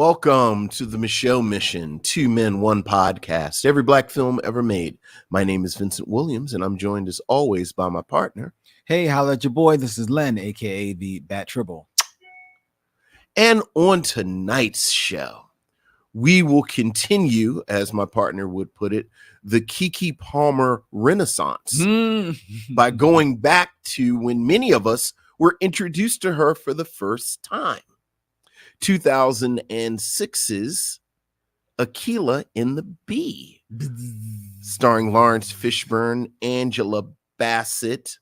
Welcome to the Michelle Mission, 2 Men, 1 podcast, every black film ever made. My name is Vincent Williams, and I'm joined as always by my partner. Hey, holla at your boy. This is Len, aka the Bat Tribble. And on tonight's show, we will continue, as my partner would put it, the Keke Palmer Renaissance by going back to when many of us were introduced to her for the first time. 2006's Akeelah in the Bee, starring Laurence Fishburne, Angela Bassett,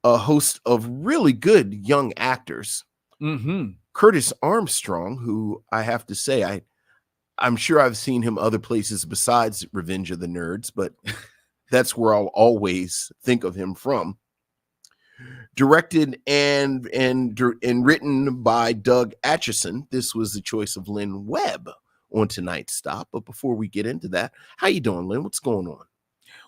a host of really good young actors. Curtis Armstrong, who I have to say, I'm sure I've seen him other places besides Revenge of the Nerds, but that's where I'll always think of him from. Directed and written by Doug Atchison. This was the choice of Lynn Webb on tonight's stop. But before we get into that, how you doing, Lynn? What's going on?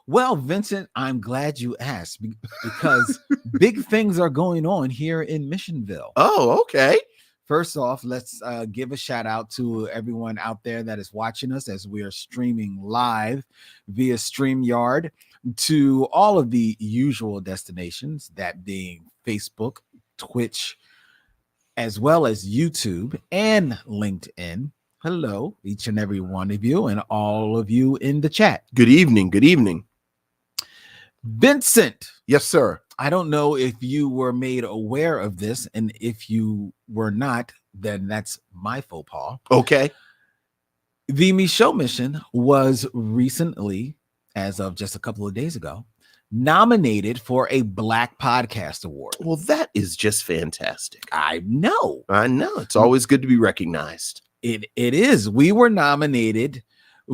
Well, Vincent, I'm glad you asked because big things are going on here in Missionville. Oh, okay. First off, let's give a shout out to everyone out there that is watching us as we are streaming live via StreamYard to all of the usual destinations, that being Facebook, Twitch, as well as YouTube and LinkedIn. Hello, each and every one of you and all of you in the chat. Good evening. Good evening. Vincent. Yes, sir. I don't know if you were made aware of this, and if you were not, then that's my faux pas. Okay. The Michelle Mission was recently, as of just a couple of days ago, nominated for a Black Podcast Award. Well, that is just fantastic. I know. It's always good to be recognized. It is. We were nominated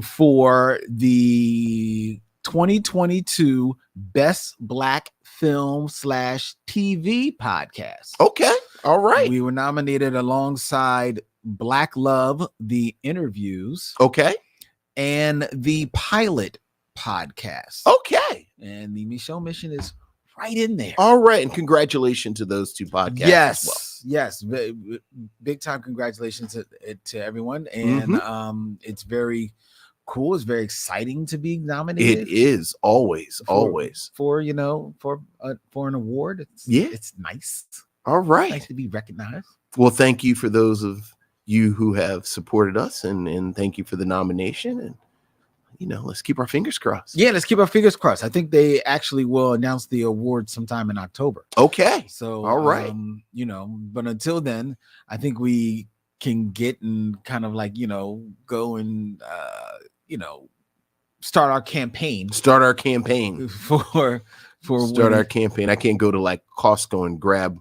for the 2022 Best Black Film / TV Podcast. Okay. All right. We were nominated alongside Black Love, The Interviews. Okay. And the Pilot Podcast. Okay. And the Michelle Mission is right in there. All right. And congratulations to those two podcasts. Yes. As well. Yes. Big time congratulations to everyone. And it's very cool. It's very exciting to be nominated. It is always for an award. It's nice. All right. Nice to be recognized. Well, thank you for those of you who have supported us, and thank you for the nomination. And let's keep our fingers crossed. Yeah, let's keep our fingers crossed. I think they actually will announce the award sometime in October. Okay. So all right. But until then, I think we can get and kind of go and start our campaign. Our campaign. I can't go to Costco and grab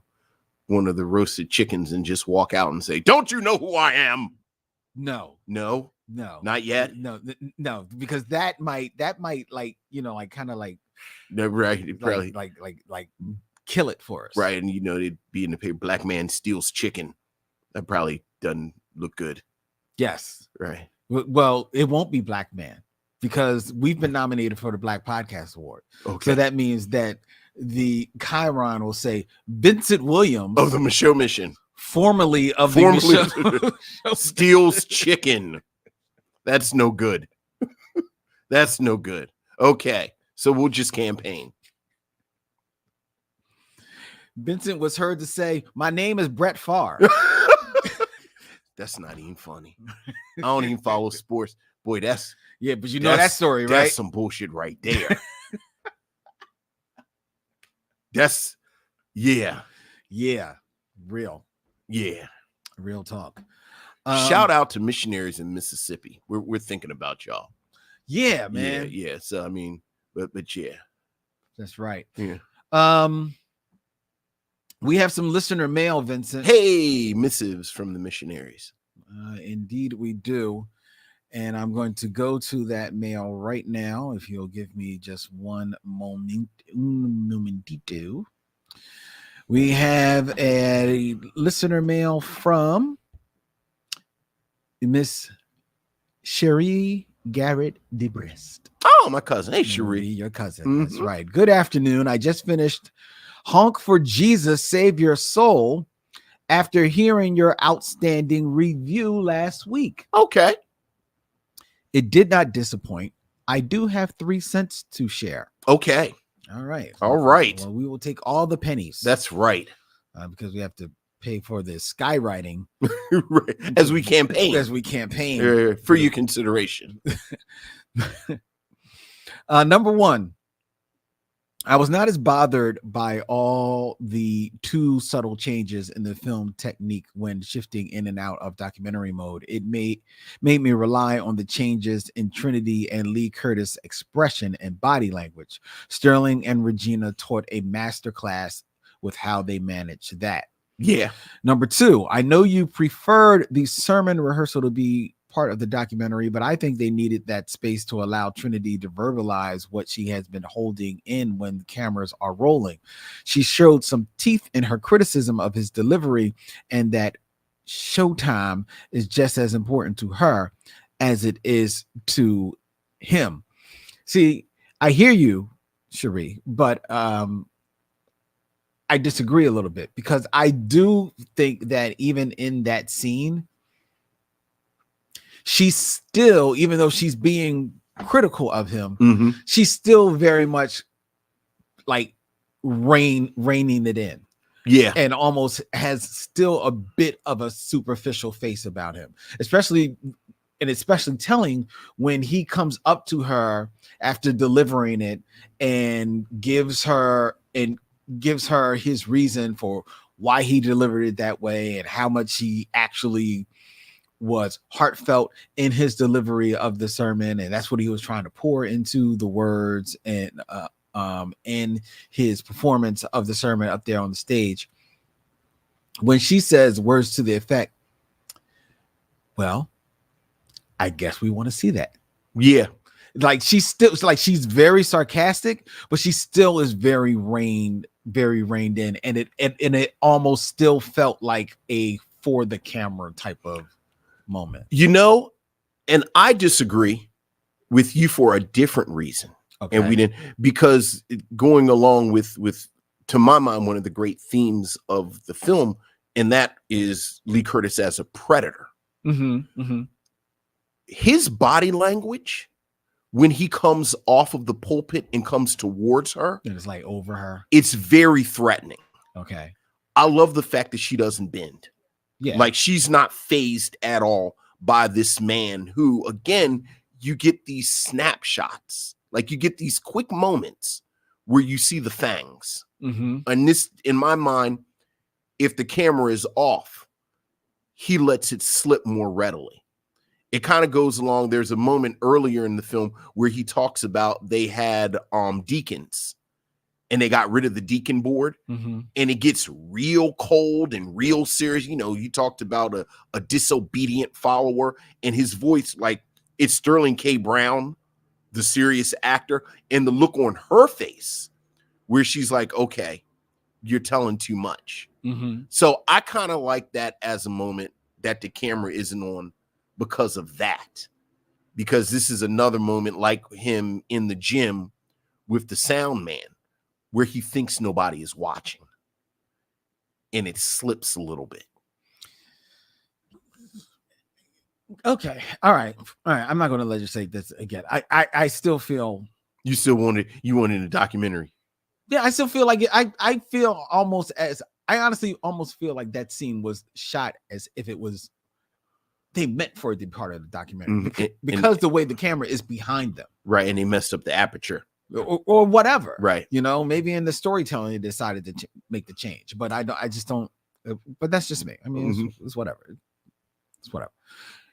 one of the roasted chickens and just walk out and say, "Don't you know who I am?" No, not yet. No, because that might right, probably kill it for us, right? And it'd be in the paper, "Black man steals chicken." That probably doesn't look good. Yes, right. Well, it won't be Black Man because we've been nominated for the Black Podcast Award. Okay. So that means that the Chiron will say Vincent Williams of the Michelle Mission, formerly Michelle steals chicken. That's no good. That's no good. Okay. So we'll just campaign. Vincent was heard to say, "My name is Brett Favre." That's not even funny. I don't even follow sports. Boy, but you know that story, right? That's some bullshit right there. Real talk. Shout out to missionaries in Mississippi. We're thinking about y'all. Yeah, man. Yeah. So I mean, but yeah, that's right. Yeah. We have some listener mail, Vincent. Hey, missives from the missionaries. Indeed, we do. And I'm going to go to that mail right now. If you'll give me just one momentito. We have a listener mail from Miss Cherie Garrett DeBrest. Oh, my cousin. Hey, Cherie. Your cousin. That's right. Good afternoon. I just finished Honk for Jesus, Save Your Soul after hearing your outstanding review last week. Okay. It did not disappoint. I do have 3 cents to share. Okay. All right. All right. Well, we will take all the pennies. That's right. Because we have to pay for the skywriting as we campaign. For your consideration. Number 1. I was not as bothered by all the too subtle changes in the film technique when shifting in and out of documentary mode. It made me rely on the changes in Trinity and Lee Curtis' expression and body language. Sterling and Regina taught a masterclass with how they managed that. Yeah. Number 2, I know you preferred the sermon rehearsal to be part of the documentary, but I think they needed that space to allow Trinity to verbalize what she has been holding in when the cameras are rolling. She showed some teeth in her criticism of his delivery, and that showtime is just as important to her as it is to him. See, I hear you, Cherie, but I disagree a little bit, because I do think that even in that scene, she's still, even though she's being critical of him, she's still very much like reining it in. Yeah. And almost has still a bit of a superficial face about him, especially telling when he comes up to her after delivering it and gives her his reason for why he delivered it that way and how much he actually was heartfelt in his delivery of the sermon, and that's what he was trying to pour into the words and in his performance of the sermon up there on the stage. When she says words to the effect, well, I guess we want to see that. Yeah. Like she's very sarcastic, but she still is very reined in, and it almost still felt like a for the camera type of moment. And I disagree with you for a different reason. Okay. And we didn't, because going along with to my mind, one of the great themes of the film, and that is Lee Curtis as a predator. His body language when he comes off of the pulpit and comes towards her, and it's like over her, it's very threatening. Okay. I love the fact that she doesn't bend. Yeah. Like she's not phased at all by this man who, again, you get these snapshots, like you get these quick moments where you see the fangs. And this, in my mind, if the camera is off, he lets it slip more readily. It kind of goes along. There's a moment earlier in the film where he talks about they had deacons and they got rid of the deacon board, and it gets real cold and real serious. You talked about a disobedient follower, and his voice, like it's Sterling K. Brown, the serious actor, and the look on her face where she's like, okay, you're telling too much. So I kind of like that as a moment that the camera isn't on because of that, because this is another moment like him in the gym with the sound man where he thinks nobody is watching and it slips a little bit. Okay. All right. I'm not going to legislate this again. I still feel you wanted a documentary. Yeah, I still feel like it. I feel I honestly almost feel like that scene was shot as if it was they meant for it to be part of the documentary, because the way the camera is behind them. Right. And they messed up the aperture. Or whatever. Right. Maybe in the storytelling they decided to make the change. But I just don't. But that's just me. I mean, it's whatever. It's whatever.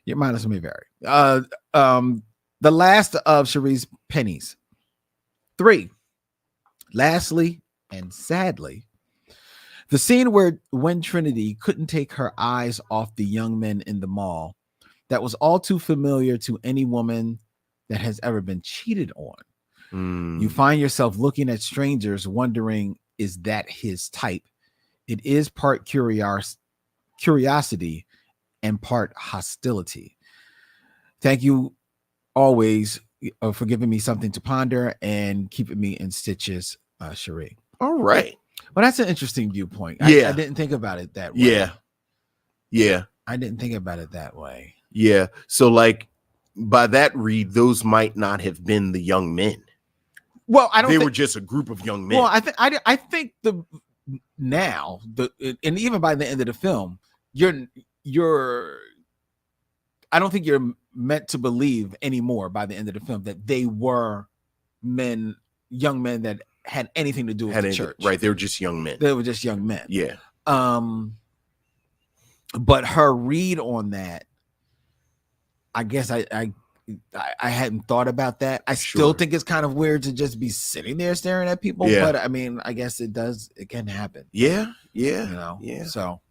Your mileage may vary. The last of Cherie's pennies. 3. Lastly and sadly, the scene when Trinity couldn't take her eyes off the young men in the mall, that was all too familiar to any woman that has ever been cheated on. You find yourself looking at strangers wondering, is that his type? It is part curiosity and part hostility. Thank you always for giving me something to ponder and keeping me in stitches, Cherie. All right. Well, that's an interesting viewpoint. Yeah. I didn't think about it that way. Yeah. Yeah. I didn't think about it that way. Yeah. So like by that read, those might not have been the young men. Well, I don't. They were just a group of young men. Well, I think and even by the end of the film, I don't think you're meant to believe anymore by the end of the film that they were young men that had anything to do with the church. Right. They were just young men. They were just young men. Yeah. But her read on that, I guess I hadn't thought about that. I still think it's kind of weird to just be sitting there staring at people. Yeah. But I mean, I guess it can happen. Yeah. Yeah. You know? Yeah. So,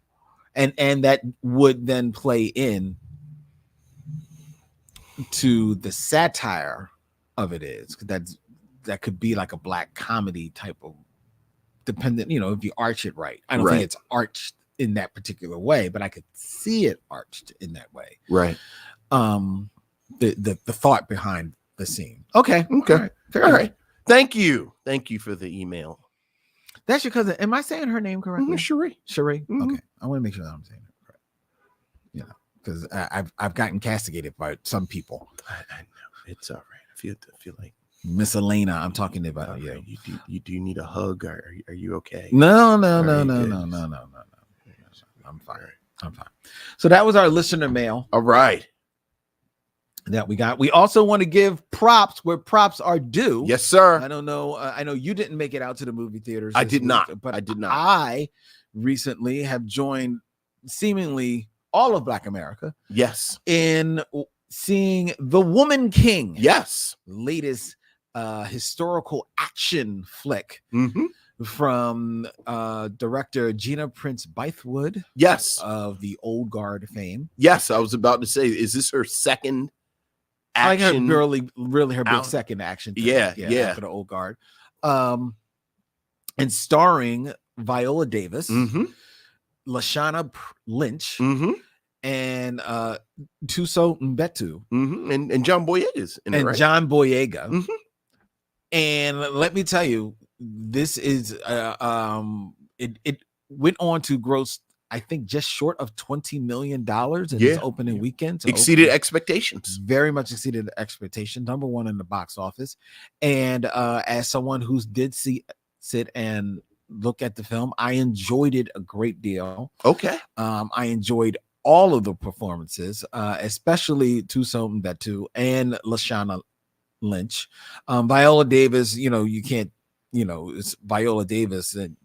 and that would then play in to the satire of it is that could be like a black comedy type of dependent, if you arch it right. I don't think it's arched in that particular way, but I could see it arched in that way. Right. The thought behind the scene. Okay. All right. Thank you for the email. That's your cousin. Am I saying her name correctly? Cherie. Okay. I want to make sure that I'm saying it correct. Because I've gotten castigated by some people. I know it's all right. I feel like Miss Elena. I'm talking about you. You do need a hug? Are you okay? No. I'm fine. I'm fine. So that was our listener mail. All right. That we got. We also want to give props where props are due. Yes, sir. I don't know. I know you didn't make it out to the movie theaters. I did not. But I did not. I recently have joined seemingly all of Black America. Yes. In seeing The Woman King. Yes. Latest historical action flick. Mm-hmm. From director Gina Prince Bythewood. Yes. Of the Old Guard fame. Yes. I was about to say, is this her second action? Like really her big second action thing. Yeah. For the Old Guard. And starring Viola Davis, Lashana Lynch, and Tuso Mbetu. And John Boyega's in it, right? John Boyega. And let me tell you, this is it went on to gross, I think, just short of $20 million in its opening weekend. Exceeded expectations. Very much exceeded the expectation. Number one in the box office. And as someone who did sit and look at the film, I enjoyed it a great deal. Okay. I enjoyed all of the performances, especially Tuso Mbetu and Lashana Lynch. Viola Davis, you can't, it's Viola Davis, and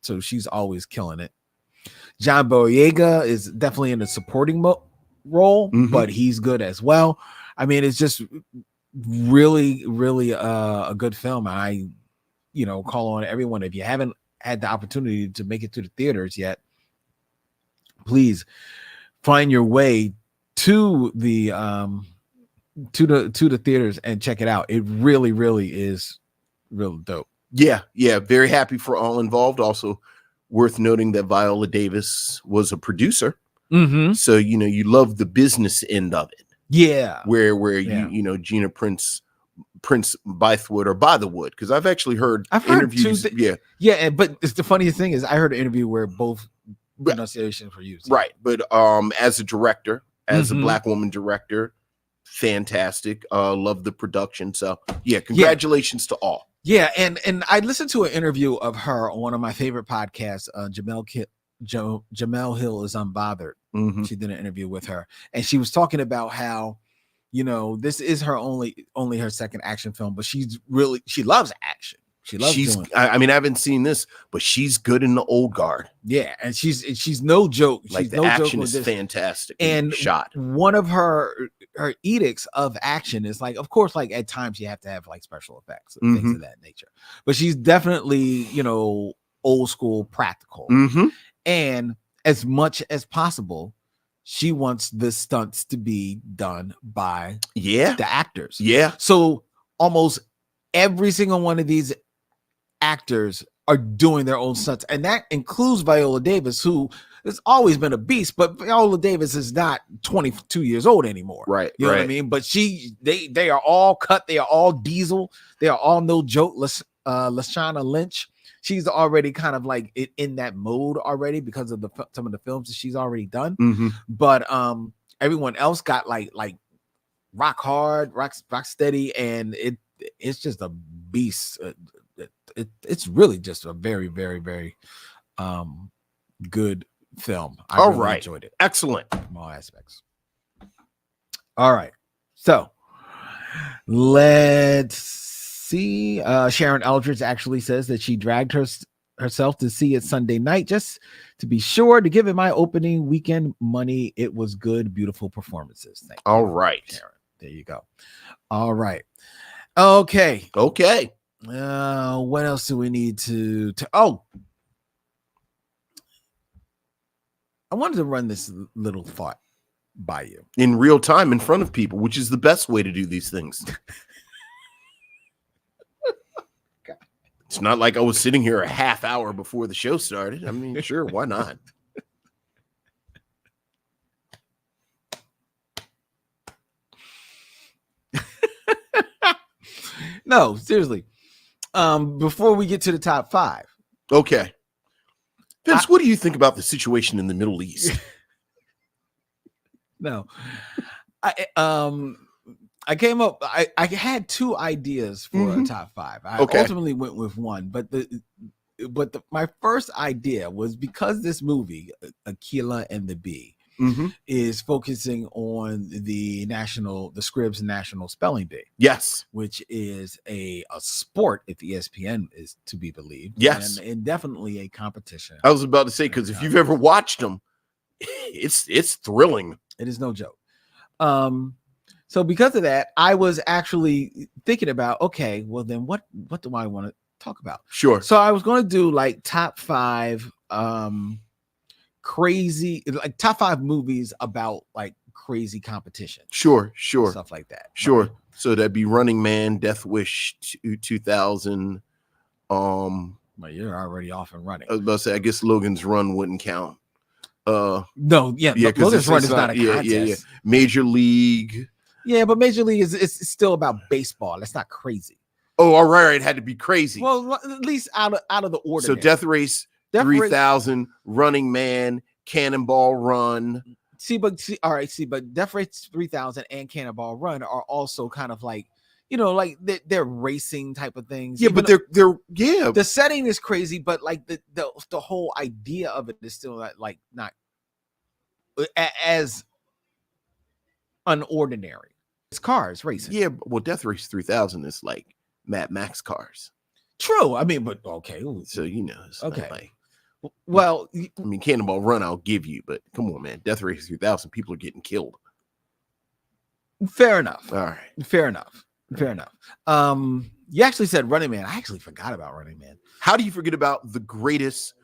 so she's always killing it. John Boyega is definitely in a supporting role, but he's good as well. I mean, it's just really, really a good film. And I, call on everyone, if you haven't had the opportunity to make it to the theaters yet, please find your way to the theaters and check it out. It really, really is real dope. Yeah. Very happy for all involved. Also worth noting that Viola Davis was a producer. So, you love the business end of it. Yeah. Where Gina Prince Bythewood or Bythewood, because I've actually heard interviews. But it's the funniest thing is I heard an interview where both pronunciations were used. Right. But as a director, as a Black woman director, fantastic. Love the production. So congratulations to all. Yeah, and I listened to an interview of her on one of my favorite podcasts. Jamel Hill is Unbothered. She did an interview with her, and she was talking about how, this is her only her second action film, but she loves action. She loves doing it. I mean, I haven't seen this, but she's good in the Old Guard. Yeah, and she's no joke. Like, the action is fantastic and shot. One of her edicts of action is like, of course, like at times you have to have like special effects and things of that nature. But she's definitely, old school practical. And as much as possible, she wants the stunts to be done by the actors. Yeah. So almost every single one of these actors are doing their own stunts, and that includes Viola Davis, who has always been a beast, but Viola Davis is not 22 years old anymore. Right. You know what I mean? But they are all cut. They are all diesel. They are all no joke. Lashana Lynch she's already kind of like in that mode already because of some of the films that she's already done. Mm-hmm. But everyone else got like rock hard, rock steady, and it's just a beast. It's really just a very, very, very good film. I really enjoyed it. Excellent. From all aspects. All right. So let's see. Sharon Eldridge actually says that she dragged herself to see it Sunday night just to be sure to give it my opening weekend money. It was good, beautiful performances. Thank you. All right. Sharon. There you go. All right. Okay. What else do we need to I wanted to run this little thought by you in real time in front of people, which is the best way to do these things. It's not like I was sitting here a half hour before the show started. I mean, sure, why not? No, seriously. Before we get to the top 5. Okay. Vince, what do you think about the situation in the Middle East? No. I came up. I had 2 ideas for a top 5. I ultimately went with one, but my first idea was because this movie, Akeelah and the Bee, is focusing on the Scribs National Spelling Bee. Yes, which is a sport if ESPN is to be believed. Yes, and definitely a competition. I was about to say, because if you've ever watched them, it's thrilling. It is no joke. So because of that, I was actually thinking about, okay, well then what do I want to talk about? Sure. So I was going to do like top 5 crazy, like top 5 movies about like crazy competition. Sure. Stuff like that. Sure. Right. So that'd be Running Man, Death Wish 2000. But you're already off and running. I was about to say, I guess Logan's Run wouldn't count. Logan's Run is not a contest. Yeah. Major League. Yeah, but Major League is still about baseball. That's not crazy. Oh, all right. It had to be crazy. Well, at least out of the ordinary. So Death Race 3000, Running Man, Cannonball Run. But Death Race 3000 and Cannonball Run are also kind of like, like they're racing type of things. Yeah, but they're the setting is crazy, but like the whole idea of it is still like not as unordinary. It's cars racing. Yeah, well, Death Race 3000 is like Mad Max cars. True. I mean, but okay. So it's okay. Like, well, I mean, Cannonball Run, I'll give you, but come on, man. Death Race 3000, people are getting killed. Fair enough. All right. Fair enough. You actually said Running Man. I actually forgot about Running Man. How do you forget about the greatest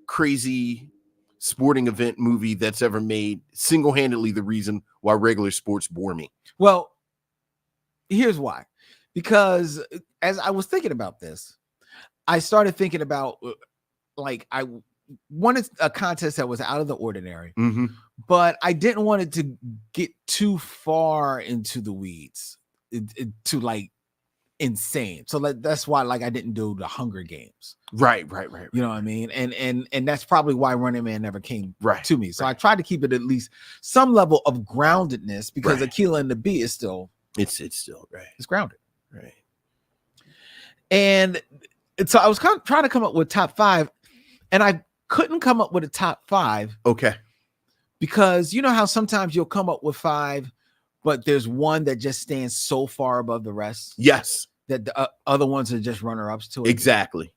crazy sporting event movie that's ever made? Single-handedly the reason why regular sports bore me. Well, here's why. Because as I was thinking about this, I started thinking about like I wanted a contest that was out of the ordinary, but I didn't want it to get too far into the weeds to like insane. So that's why like I didn't do the Hunger Games. Right. You know what I mean? And that's probably why Running Man never came to me. So I tried to keep it at least some level of groundedness because Akeelah and the Bee is still it's still it's grounded. Right. And so I was trying to come up with top 5, and I couldn't come up with a top 5. Okay. Because you know how sometimes you'll come up with 5, but there's one that just stands so far above the rest. Yes. That the other ones are just runner-ups to it. Exactly.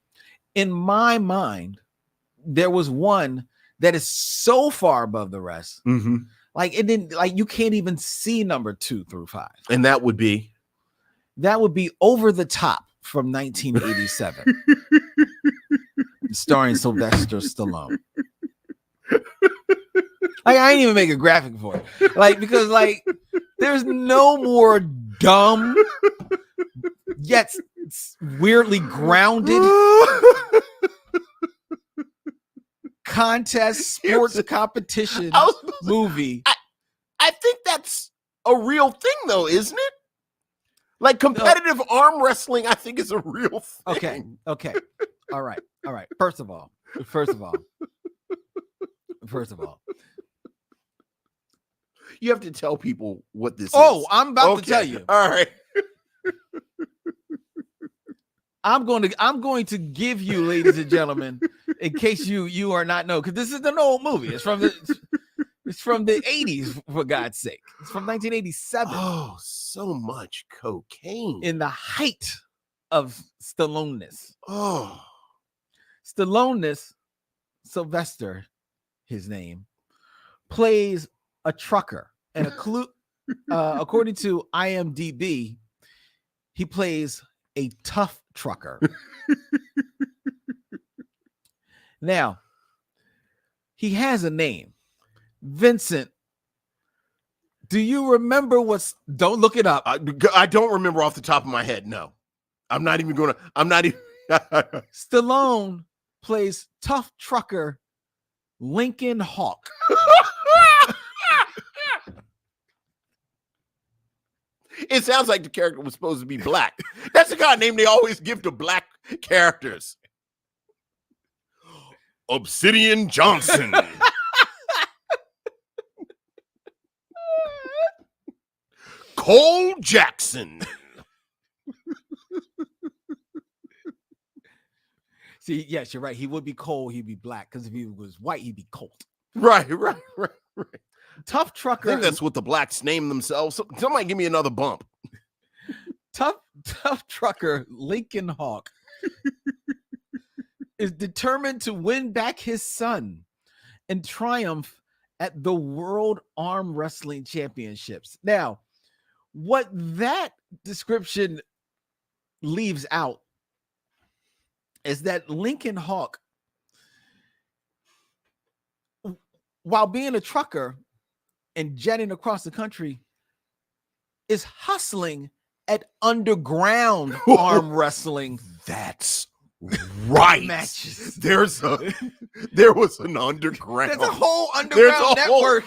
In my mind, there was one that is so far above the rest. Like it didn't, like you can't even see number 2 through 5. And that would be Over the Top from 1987. Starring Sylvester Stallone. Like I ain't even make a graphic for it. Like, because like there's no more dumb yet weirdly grounded contest sports competition movie. I think that's a real thing though, isn't it? Like competitive arm wrestling, I think is a real thing. Okay. All right. First of all. You have to tell people what this is. Oh, I'm about to tell you. All right. I'm going to give you, ladies and gentlemen, in case you are not know, because this is an old movie. It's from the 80s, for God's sake. It's from 1987. Oh, so much cocaine. In the height of Stallone-ness. Oh. Stallone-ness, Sylvester, his name, plays a trucker. And according to IMDb, he plays a tough trucker. Now, he has a name. Vincent, do you remember don't look it up. I don't remember off the top of my head. No, I'm not even. Stallone plays tough trucker Lincoln Hawk. It sounds like the character was supposed to be black. That's the kind of name they always give to black characters. Obsidian Johnson. Cole Jackson. See, yes, you're right. He would be Cole. He'd be black. Because if he was white, he'd be Colt. Right. Tough trucker. I think that's what the blacks name themselves. Somebody give me another bump. Tough trucker Lincoln Hawk is determined to win back his son and triumph at the World Arm Wrestling Championships. Now, what that description leaves out is that Lincoln Hawk, while being a trucker and jetting across the country, is hustling at underground arm wrestling. That's right. Matches. There was an underground. There's a whole underground network.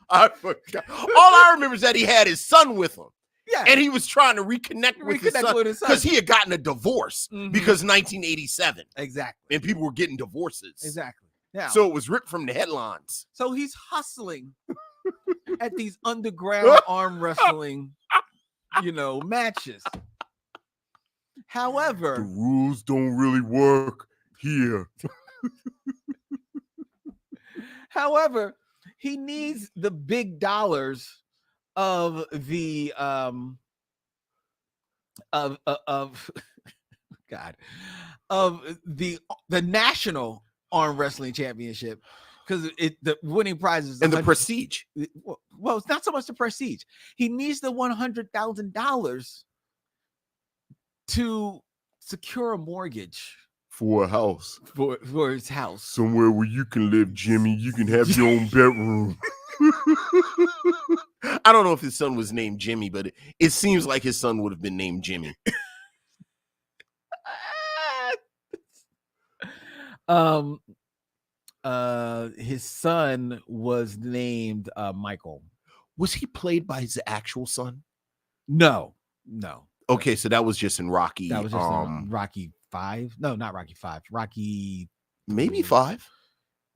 I forgot. All I remember is that he had his son with him. Yeah. And he was trying to reconnect with his son because he had gotten a divorce because 1987. Exactly. And people were getting divorces. Exactly. Yeah. So it was ripped from the headlines. So he's hustling at these underground arm wrestling, matches. However, the rules don't really work here. However, he needs the big dollars of the the national arm wrestling championship, because the winning prizes and the prestige. Well, it's not so much the prestige. He needs the $100,000 to secure a mortgage for a house, for his house, somewhere where you can live, Jimmy. You can have your own bedroom. I don't know if his son was named Jimmy, but it seems like his son would have been named Jimmy. His son was named Michael. Was he played by his actual son? No. Okay, so that was just in Rocky. That was just in Rocky 5. No, not Rocky 5. Rocky maybe 5.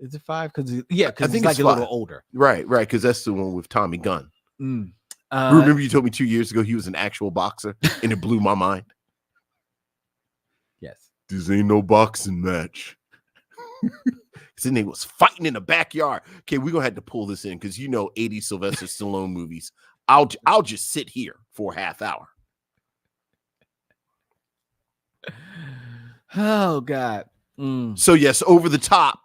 Is it 5? Because I think he's like a little older. Right, because that's the one with Tommy Gunn. Remember you told me 2 years ago he was an actual boxer, and it blew my mind. Yes. This ain't no boxing match. Because then they was fighting in the backyard. Okay, we're gonna have to pull this in because 80 Sylvester Stallone movies. I'll just sit here for a half hour. Oh God. So yes, Over the Top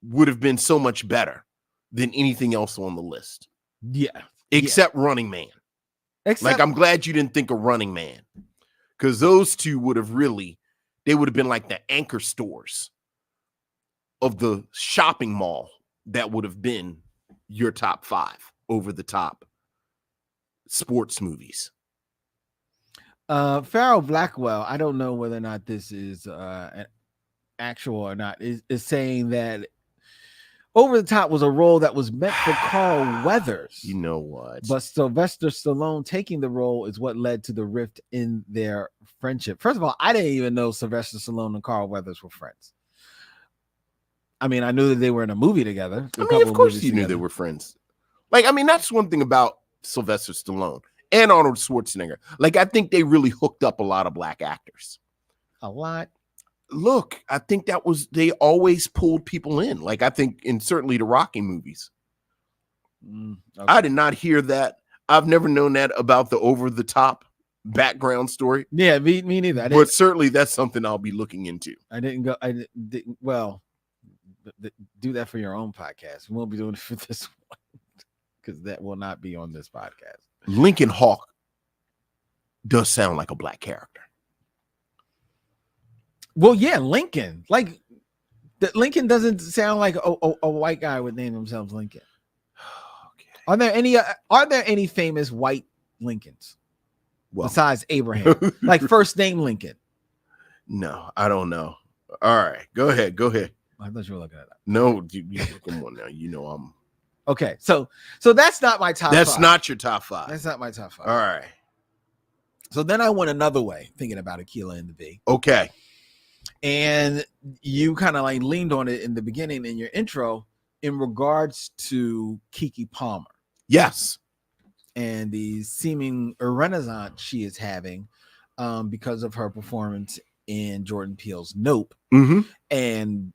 would have been so much better than anything else on the list. Yeah. Except Running Man. I'm glad you didn't think of Running Man. Because those two would have been like the anchor stores of the shopping mall that would have been your top 5 over the top sports movies. Farrell Blackwell, I don't know whether or not this is actual or not, is saying that, Over the Top was a role that was meant for Carl Weathers. You know what? But Sylvester Stallone taking the role is what led to the rift in their friendship. First of all, I didn't even know Sylvester Stallone and Carl Weathers were friends. I mean, I knew that they were in a movie together. I mean, of course you knew they were friends. Like, I mean, that's one thing about Sylvester Stallone and Arnold Schwarzenegger. Like, I think they really hooked up a lot of black actors. A lot. Look, I think they always pulled people in. Like, I think in certainly the Rocky movies. Okay. I did not hear that. I've never known that about the Over the Top background story. Yeah, me neither. But certainly that's something I'll be looking into. I didn't. Well, do that for your own podcast. We won't be doing it for this one because that will not be on this podcast. Lincoln Hawk does sound like a black character. Well, yeah, Lincoln. Like, Lincoln doesn't sound like a white guy would name themselves Lincoln. Okay. Are there any famous white Lincolns besides Abraham? Like first name Lincoln? No, I don't know. All right, go ahead. I thought you were looking at that. No, come on now. You know I'm okay. So that's not my top. That's 5. Not your top 5. That's not my top 5. All right. So then I went another way, thinking about Akeelah in the B. Okay. And you kind of like leaned on it in the beginning in your intro in regards to Keke Palmer. Yes. And the seeming renaissance she is having because of her performance in Jordan Peele's Nope. Mm-hmm. And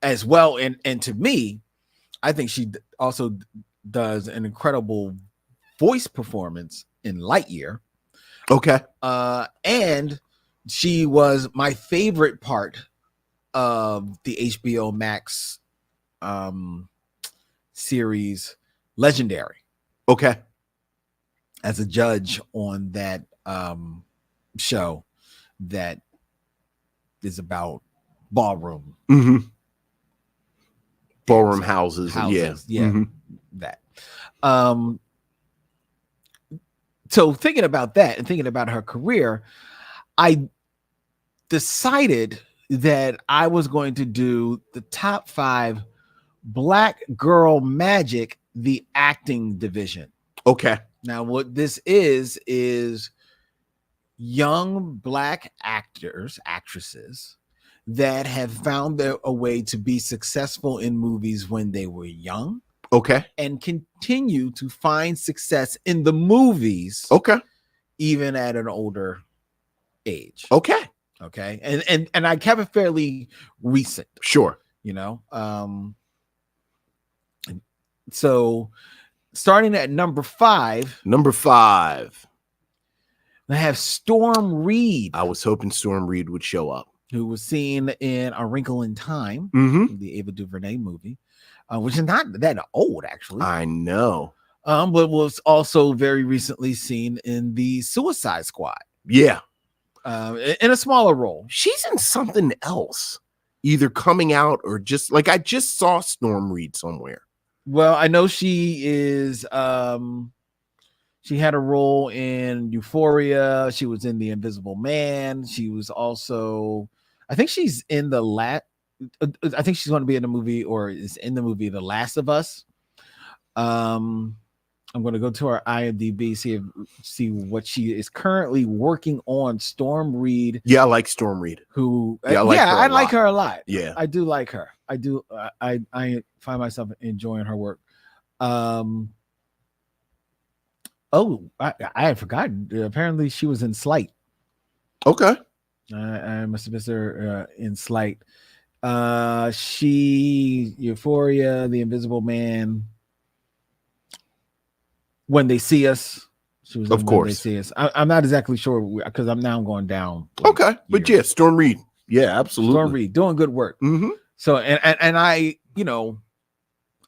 as well, and to me, I think she also does an incredible voice performance in Lightyear. Okay. And she was my favorite part of the HBO Max series Legendary. Okay. As a judge on that show that is about ballroom. Mm-hmm. Ballroom houses. Yeah. Mm-hmm. That. So thinking about that and thinking about her career, I decided that I was going to do the top 5 Black Girl Magic, the acting division. Okay. Now, what this is young Black actresses that have found a way to be successful in movies when they were young. Okay. And continue to find success in the movies. Okay. Even at an older age. Okay. Okay. And I kept it fairly recent. Sure. You know. So starting at number 5. I have Storm Reed. I was hoping Storm Reed would show up. Who was seen in A Wrinkle in Time, the Ava DuVernay movie, which is not that old, actually. I know. But was also very recently seen in the Suicide Squad. Yeah. In a smaller role. She's in something else, either coming out or just like I just saw Storm Reed somewhere. Well, I know she is. She had a role in Euphoria. She was in The Invisible Man. She was also, I think she's in I think she's going to be in the movie or is in the movie The Last of Us. I'm going to go to our IMDb, see what she is currently working on. Storm Reed. Yeah, I like Storm Reed. I like her a lot. Yeah, I do like her. I do. I find myself enjoying her work. Oh, I had forgotten. Apparently, she was in Slight. Okay. I must have missed her in Slight. Euphoria, The Invisible Man, When They See Us. She was of course. When They See Us. I'm not exactly sure because I'm going down. Okay, but yeah, Storm Reed. Yeah, absolutely. Storm Reed doing good work. Mm-hmm. So and I,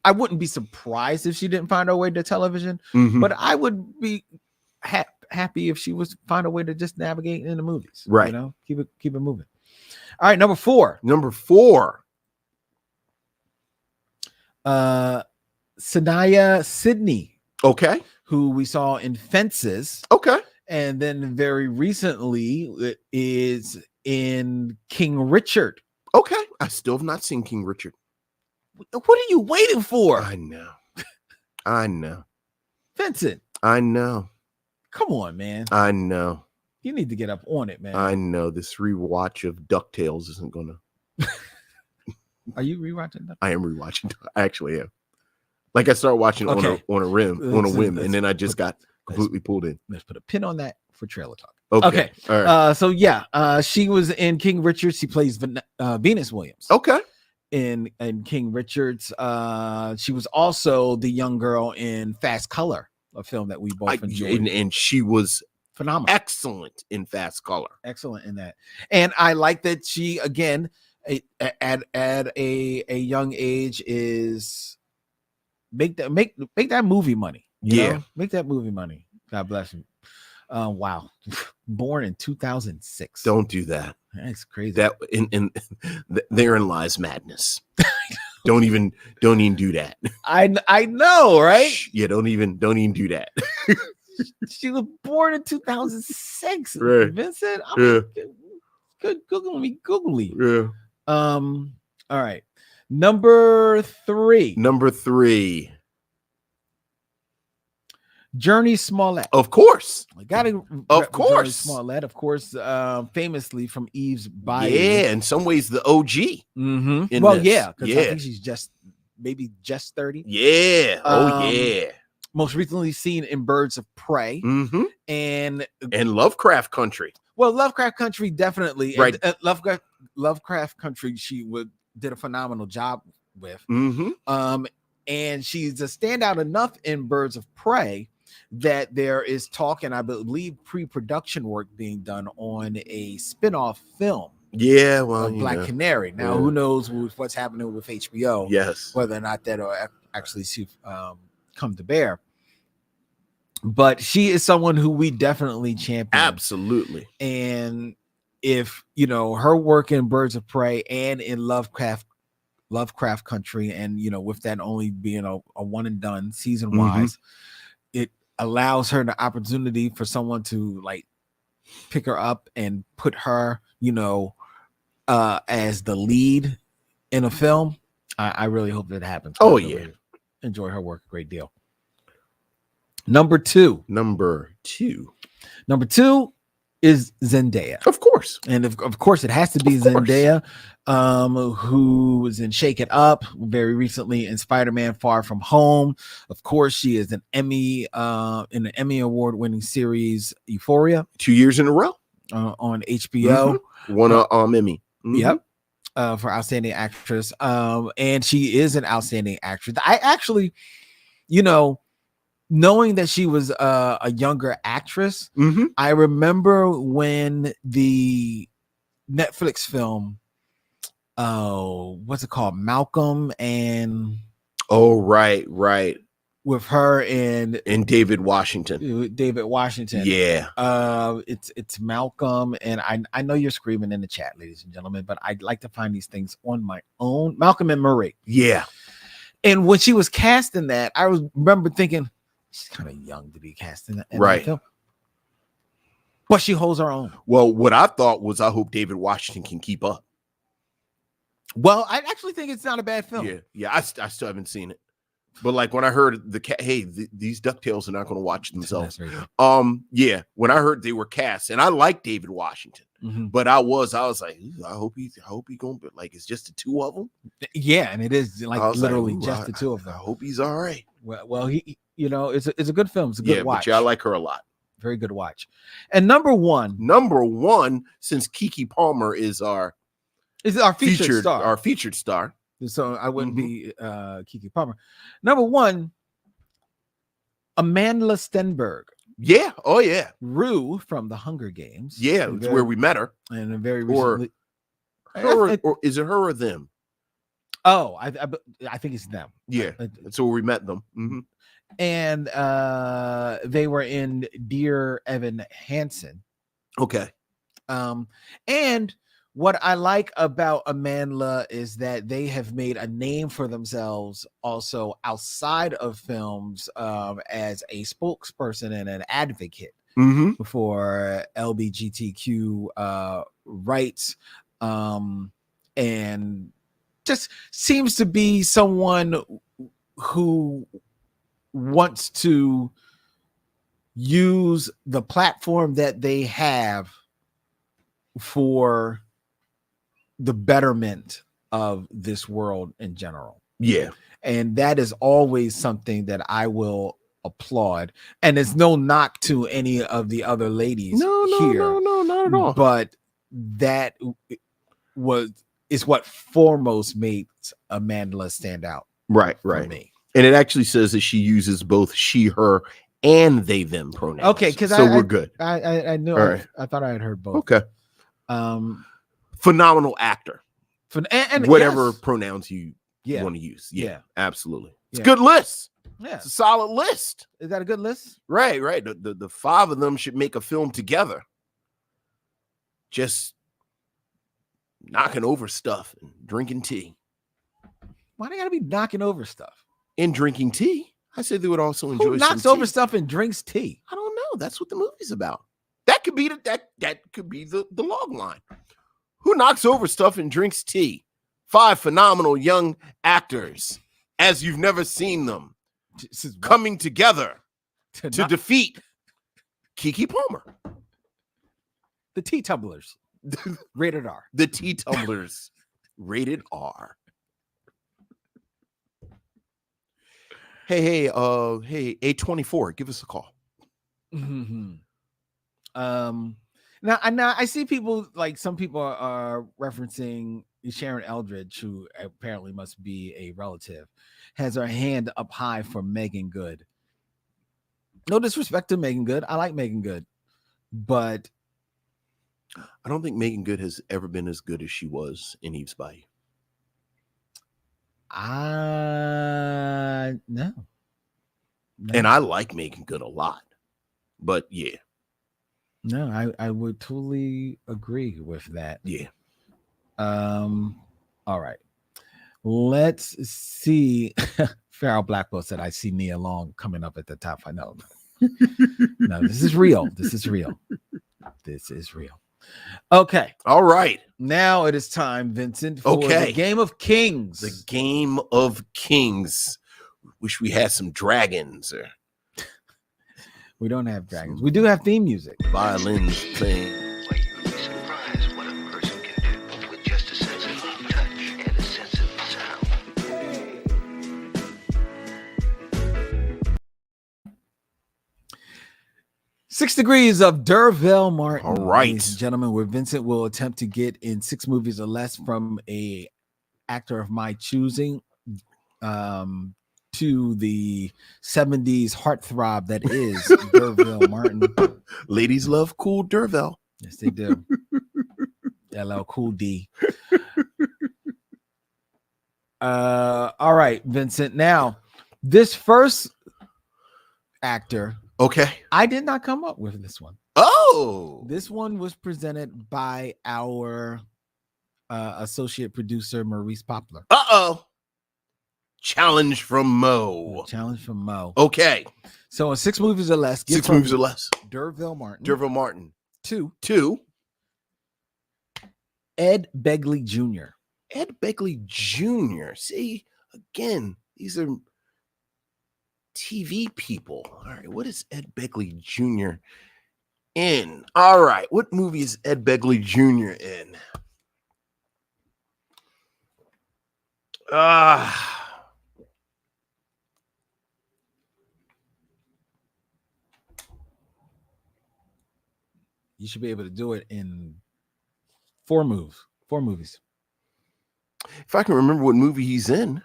I wouldn't be surprised if she didn't find her way to television, but I would be happy if she was find a way to just navigate in the movies. Right. Keep it moving. All right, number 4. Sanaya Sidney. Okay. Who we saw in Fences. Okay. And then very recently is in King Richard. Okay. I still have not seen King Richard. What are you waiting for? I know. Vincent, I know. come on, man. I know. You need to get up on it, man. I know. This rewatch of DuckTales isn't gonna. Are you rewatching that? I am rewatching. I actually am. Like I started watching on a whim, and then I just got completely pulled in. Let's put a pin on that for trailer talk. Okay. All right. So yeah, she was in King Richard. She plays Venus Williams. Okay. In King Richards. She was also the young girl in Fast Color, a film that we both enjoyed. And she was phenomenal. Excellent in Fast Color. Excellent in that. And I like that she, again, at a young age is make that movie money. You know? Make that movie money. God bless him. Wow. Born in 2006. Don't do that. That's crazy. That in therein lies madness. don't even do that. I know, right? Yeah, don't even do that. She was born in 2006. Right. Vincent. Good googly. Yeah. All right. Number three. Journey Smollett. Of course. Of course. Smollett, of course, famously from Eve's Bayou. Yeah, in some ways the OG. Mm-hmm. Well, yeah, because I think she's just 30. Yeah. Yeah. Most recently seen in Birds of Prey. Mm-hmm. And Lovecraft Country. Well, Lovecraft Country, definitely. Right. And, Lovecraft Country, she did a phenomenal job with. Mm-hmm. And she's a standout enough in Birds of Prey that there is talk, and I believe pre-production work being done on a spin-off film. Yeah, well, Black Canary. Now, who knows what's happening with HBO? Yes, whether or not that'll actually come to bear. But she is someone who we definitely champion. Absolutely. And if her work in Birds of Prey and in Lovecraft Country, and with that only being a one and done season wise, it allows her the opportunity for someone to pick her up and put her as the lead in a film. I really hope that happens. Oh yeah, enjoy her work a great deal. Number two is Zendaya. Of course. And of course it has to be Zendaya, who was in Shake It Up very recently in Spider-Man Far From Home. Of course, she is an Emmy in an Emmy award-winning series Euphoria. 2 years in a row. On HBO. Won an Emmy. Yep. For outstanding actress. And she is an outstanding actress. I actually, knowing that she was a younger actress, I remember when the Netflix film, what's it called? Malcolm and right. With her and David Washington. Yeah. It's Malcolm, and I know you're screaming in the chat, ladies and gentlemen, but I'd like to find these things on my own. Malcolm and Marie. Yeah. And when she was cast in that, I remember thinking, she's kind of young to be cast in that film. But she holds her own. Well, what I thought was, I hope David Washington can keep up. Well, I actually think it's not a bad film. Yeah. I still haven't seen it. But when I heard these DuckTales are not going to watch themselves. Yeah. When I heard they were cast, and I like David Washington, but I was like, I hope he's going to be it's just the two of them. Yeah, and it is literally just the two of them. I hope he's all right. Well, he, it's a good film. It's a good watch. But I like her a lot. Very good watch. And number one, since Keke Palmer is our featured star. Our featured star. So I wouldn't be Keke Palmer. Number one, Amanda Stenberg. Yeah. Oh yeah. Rue from the Hunger Games. Yeah, it's where we met her. And very recently, or is it her or them? Oh, I think it's them. Yeah, that's where we met them. And they were in Dear Evan Hansen. Okay. And what I like about Amanda is that they have made a name for themselves also outside of films as a spokesperson and an advocate for LGBTQ rights. And just seems to be someone who wants to use the platform that they have for the betterment of this world in general. Yeah. And that is always something that I will applaud. And it's no knock to any of the other ladies here. No, not at all. But that is what foremost made Amandla stand out. Right. For me. And it actually says that she uses both she, her, and they, them pronouns. Okay, because we're good. I knew. Right. I thought I had heard both. Okay. Phenomenal actor. And whatever yes. pronouns you want to use. Yeah, absolutely. It's a good list. Yeah, it's a solid list. Is that a good list? Right. The five of them should make a film together. Just knocking over stuff and drinking tea. Why they gotta be knocking over stuff? And drinking tea. I said they would also enjoy. Who knocks over stuff and drinks tea? I don't know. That's what the movie's about. That could be that could be the log line. Who knocks over stuff and drinks tea? 5 phenomenal young actors, as you've never seen them, coming together to defeat Keke Palmer. The Tea Tumblers. Rated R. The Tea Tumblers. Rated R. Hey, A24, give us a call. Mm-hmm. Now I see people, like some people are referencing Sharon Eldridge, who apparently must be a relative, has her hand up high for Megan Good. No disrespect to Megan Good. I like Megan Good, but I don't think Megan Good has ever been as good as she was in Eve's Bayou. No. And I like Megan Good a lot, but yeah. No, I would totally agree with that. Yeah. All right. Let's see. Farrell Blackwell said, I see Nia Long coming up at the top. I know. No, this is real. This is real. This is real. Okay. All right. Now it is time, Vincent, for the Game of Kings. The Game of Kings. Wish we had some dragons. We don't have dragons. We do have theme music. Violins playing. Well, you would be surprised what a person can do with just a sensitive touch and a sensitive sound. 6 Degrees of Durville Martin. All right. Ladies and gentlemen, where Vincent will attempt to get in 6 movies or less from a actor of my choosing to the 70s heartthrob that is Durville Martin. Ladies love cool Durville. Yes, they do. LL Cool D. All right, Vincent. Now, this first actor, I did not come up with this one. Oh, this one was presented by our associate producer Maurice Poplar. Challenge from Mo. Challenge from Mo. Okay. So in 6 movies or less. 6 movies or less. Durville Martin. Durville Martin. 2. Ed Begley Jr. Ed Begley Jr. See, again, these are TV people. All right, what is Ed Begley Jr. in? All right, what movie is Ed Begley Jr. in? You should be able to do it in 4 movies. If I can remember what movie he's in.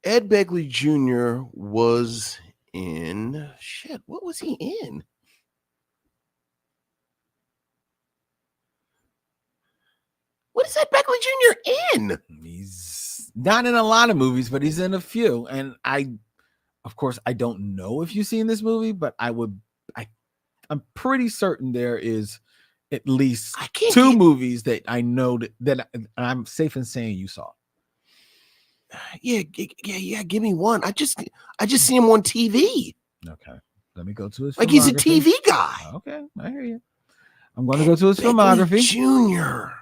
Ed Begley Jr. was in what was he in? What is Ed Begley Jr. in? He's not in a lot of movies, but he's in a few. And of course, I don't know if you've seen this movie, but I'm pretty certain there is at least 2 movies that I know that I'm safe in saying you saw. Yeah. Give me one. I just see him on TV. Okay, let me go to his. Like he's a TV guy. Okay, I hear you. I'm going to go to his filmography. Junior.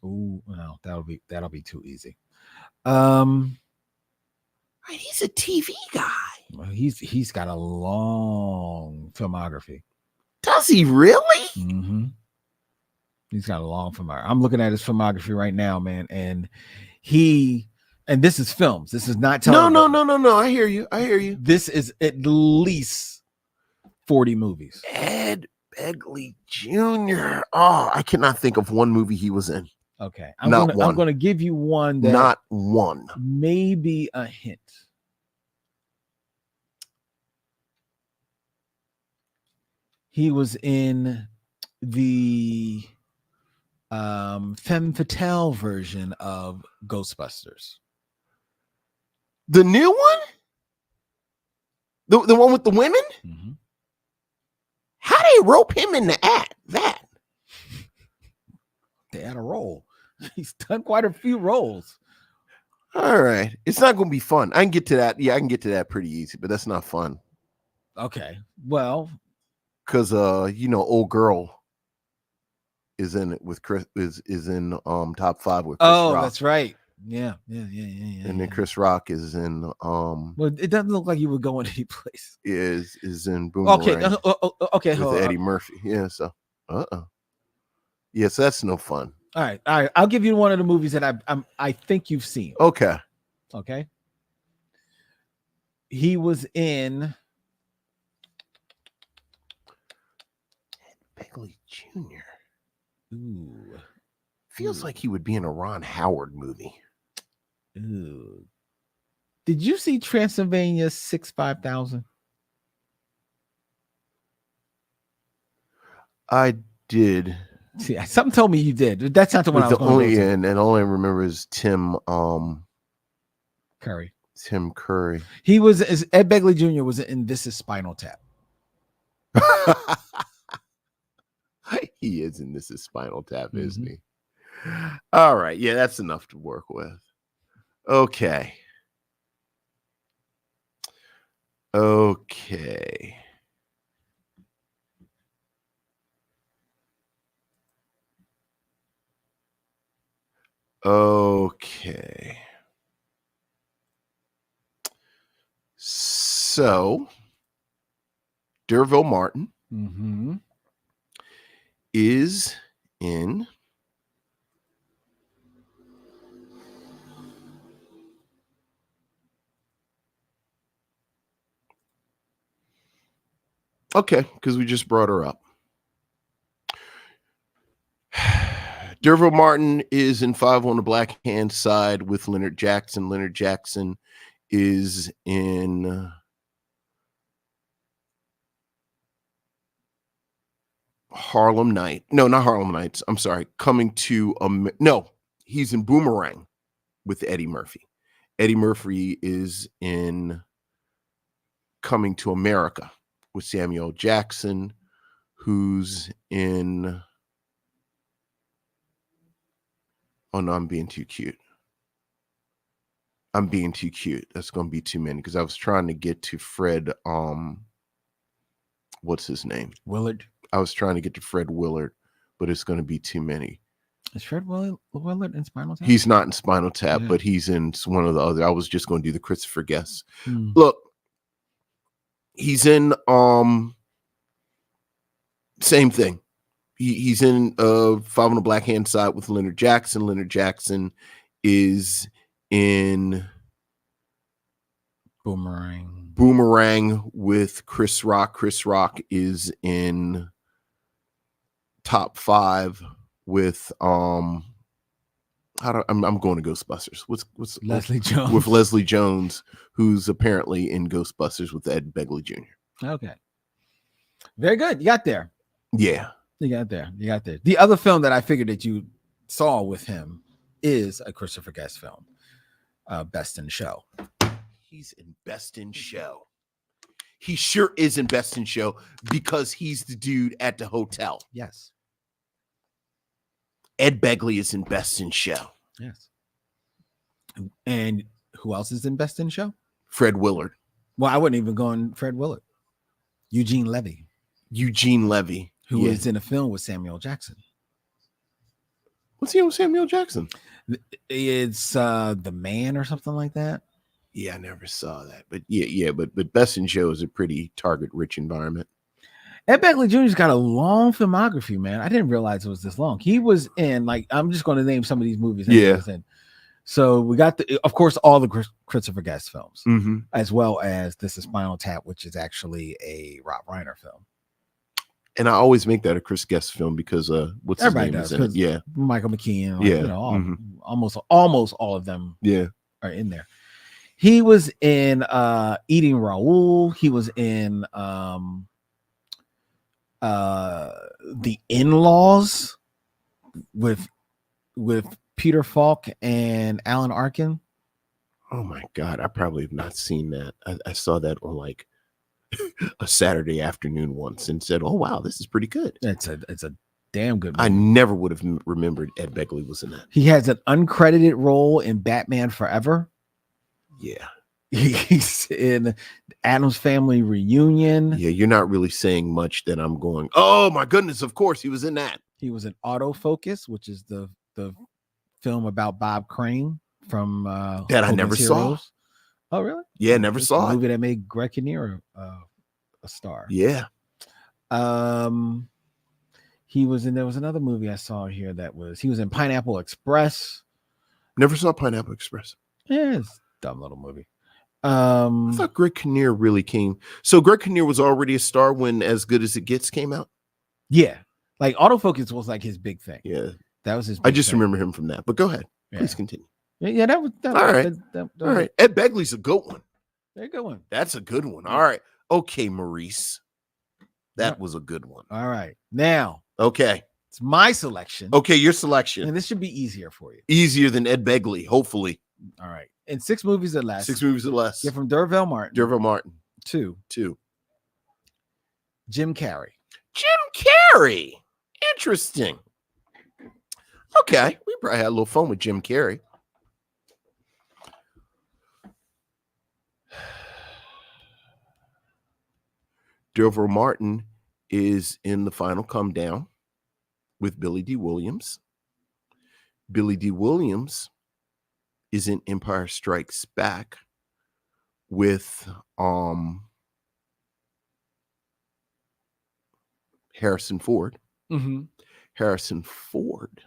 Ooh, no, that'll be too easy. He's a TV guy. Well, he's got a long filmography. Does he really? Mm-hmm. He's got a long filmography. I'm looking at his filmography right now, man, and this is films. This is not television. No. I hear you. This is at least 40 movies. Ed Begley Jr. Oh, I cannot think of one movie he was in. Okay, I'm going to give you one that not one. Maybe a hint. He was in the femme fatale version of Ghostbusters. The new one? The one with the women? Mm-hmm. How they rope him into that? They had a role. He's done quite a few roles. All right. It's not going to be fun. I can get to that. Yeah, I can get to that pretty easy, but that's not fun. Okay. Well, because old girl is in it with Chris is in top 5 with Chris Rock. That's right. Yeah. And then Chris Rock is in well, it doesn't look like you would go any place. Is in Boomerang. Okay, with Eddie Murphy. Yeah, so yes, that's no fun. All right. I'll give you one of the movies that I think you've seen. Okay. He was in Begley Jr. Ooh. Feels like he would be in a Ron Howard movie. Ooh. Did you see Transylvania 65000? I did. See, something told me you did. That's not the one I was going to go to. And all I remember is Tim Curry. Tim Curry. He was Ed Begley Jr. was in This Is Spinal Tap. He is in This Is Spinal Tap, isn't he? All right. Yeah, that's enough to work with. Okay. So, Durville Martin is in because we just brought her up. Durville Martin is in 5 on the Black Hand Side with Leonard Jackson. Leonard Jackson is in Harlem Night. No, not Harlem Nights. I'm sorry. He's in Boomerang with Eddie Murphy. Eddie Murphy is in Coming to America with Samuel Jackson, who's in... Oh, no, I'm being too cute. That's going to be too many because I was trying to get to Fred... what's his name? Willard. I was trying to get to Fred Willard, but it's going to be too many. Is Fred Willard in Spinal Tap? He's not in Spinal Tap, but he's in one of the other. I was just going to do the Christopher Guest. Look, he's in same thing. He's in 5 on the Black Hand Side with Leonard Jackson. Leonard Jackson is in Boomerang with Chris Rock. Chris Rock is in top 5 with I'm going to Ghostbusters. What's Leslie Jones with Leslie Jones, who's apparently in Ghostbusters with Ed Begley Jr. Okay, very good. You got there. Yeah, you got there. The other film that I figured that you saw with him is a Christopher Guest film, Best in Show. He's in Best in Show. He sure is in Best in Show because he's the dude at the hotel. Yes. Ed Begley is in Best in Show. Yes. And who else is in Best in Show? Fred Willard. Well, I wouldn't even go on Fred Willard. Eugene Levy. Who is in a film with Samuel Jackson. What's he on with Samuel Jackson? It's The Man or something like that. Yeah, I never saw that. But but Best in Show is a pretty target-rich environment. Ed Begley Jr.'s got a long filmography, man. I didn't realize it was this long. He was in, like, I'm just going to name some of these movies that he was in. So we got, of course, all the Christopher Guest films, as well as This Is Spinal Tap, which is actually a Rob Reiner film. And I always make that a Chris Guest film because what's Everybody his name is in it? Yeah, Michael McKean, almost all of them are in there. He was in Eating Raoul. He was in The In-Laws with Peter Falk and Alan Arkin. Oh my God, I probably have not seen that. I saw that on like a Saturday afternoon once and said, "Oh wow, this is pretty good." It's a damn good movie. I never would have remembered Ed Begley was in that. He has an uncredited role in Batman Forever. Yeah. He's in Addams Family Reunion. Yeah, you're not really saying much that I'm going, oh my goodness, of course he was in that. He was in Autofocus, which is the film about Bob Crane from that I never saw. Oh, really? Yeah, never saw it. Movie that made Greg Kinnear a star. Yeah. He was in, there was another movie I saw here he was in Pineapple Express. Never saw Pineapple Express. Yeah, it's a dumb little movie. I thought Greg Kinnear really came. So Greg Kinnear was already a star when As Good as It Gets came out? Yeah. Like Autofocus was like his big thing. Yeah. That was his big I just thing. remember him from that. But go ahead. Yeah. Please continue. Yeah, that was all right. All right. Ed Begley's a good one. They're a good one. That's a good one. All right. Okay, Maurice. That was a good one. All right. Now. Okay. It's my selection. Okay, your selection. And this should be easier for you. Easier than Ed Begley, hopefully. All right. In 6 movies or less. 6 movies or less. Get from Durville Martin. Durville Martin. 2. Jim Carrey. Jim Carrey. Interesting. Okay. We probably had a little fun with Jim Carrey. Durville Martin is in The Final Come Down with Billy D. Williams. Billy D. Williams is in Empire Strikes Back with Harrison Ford. Harrison Ford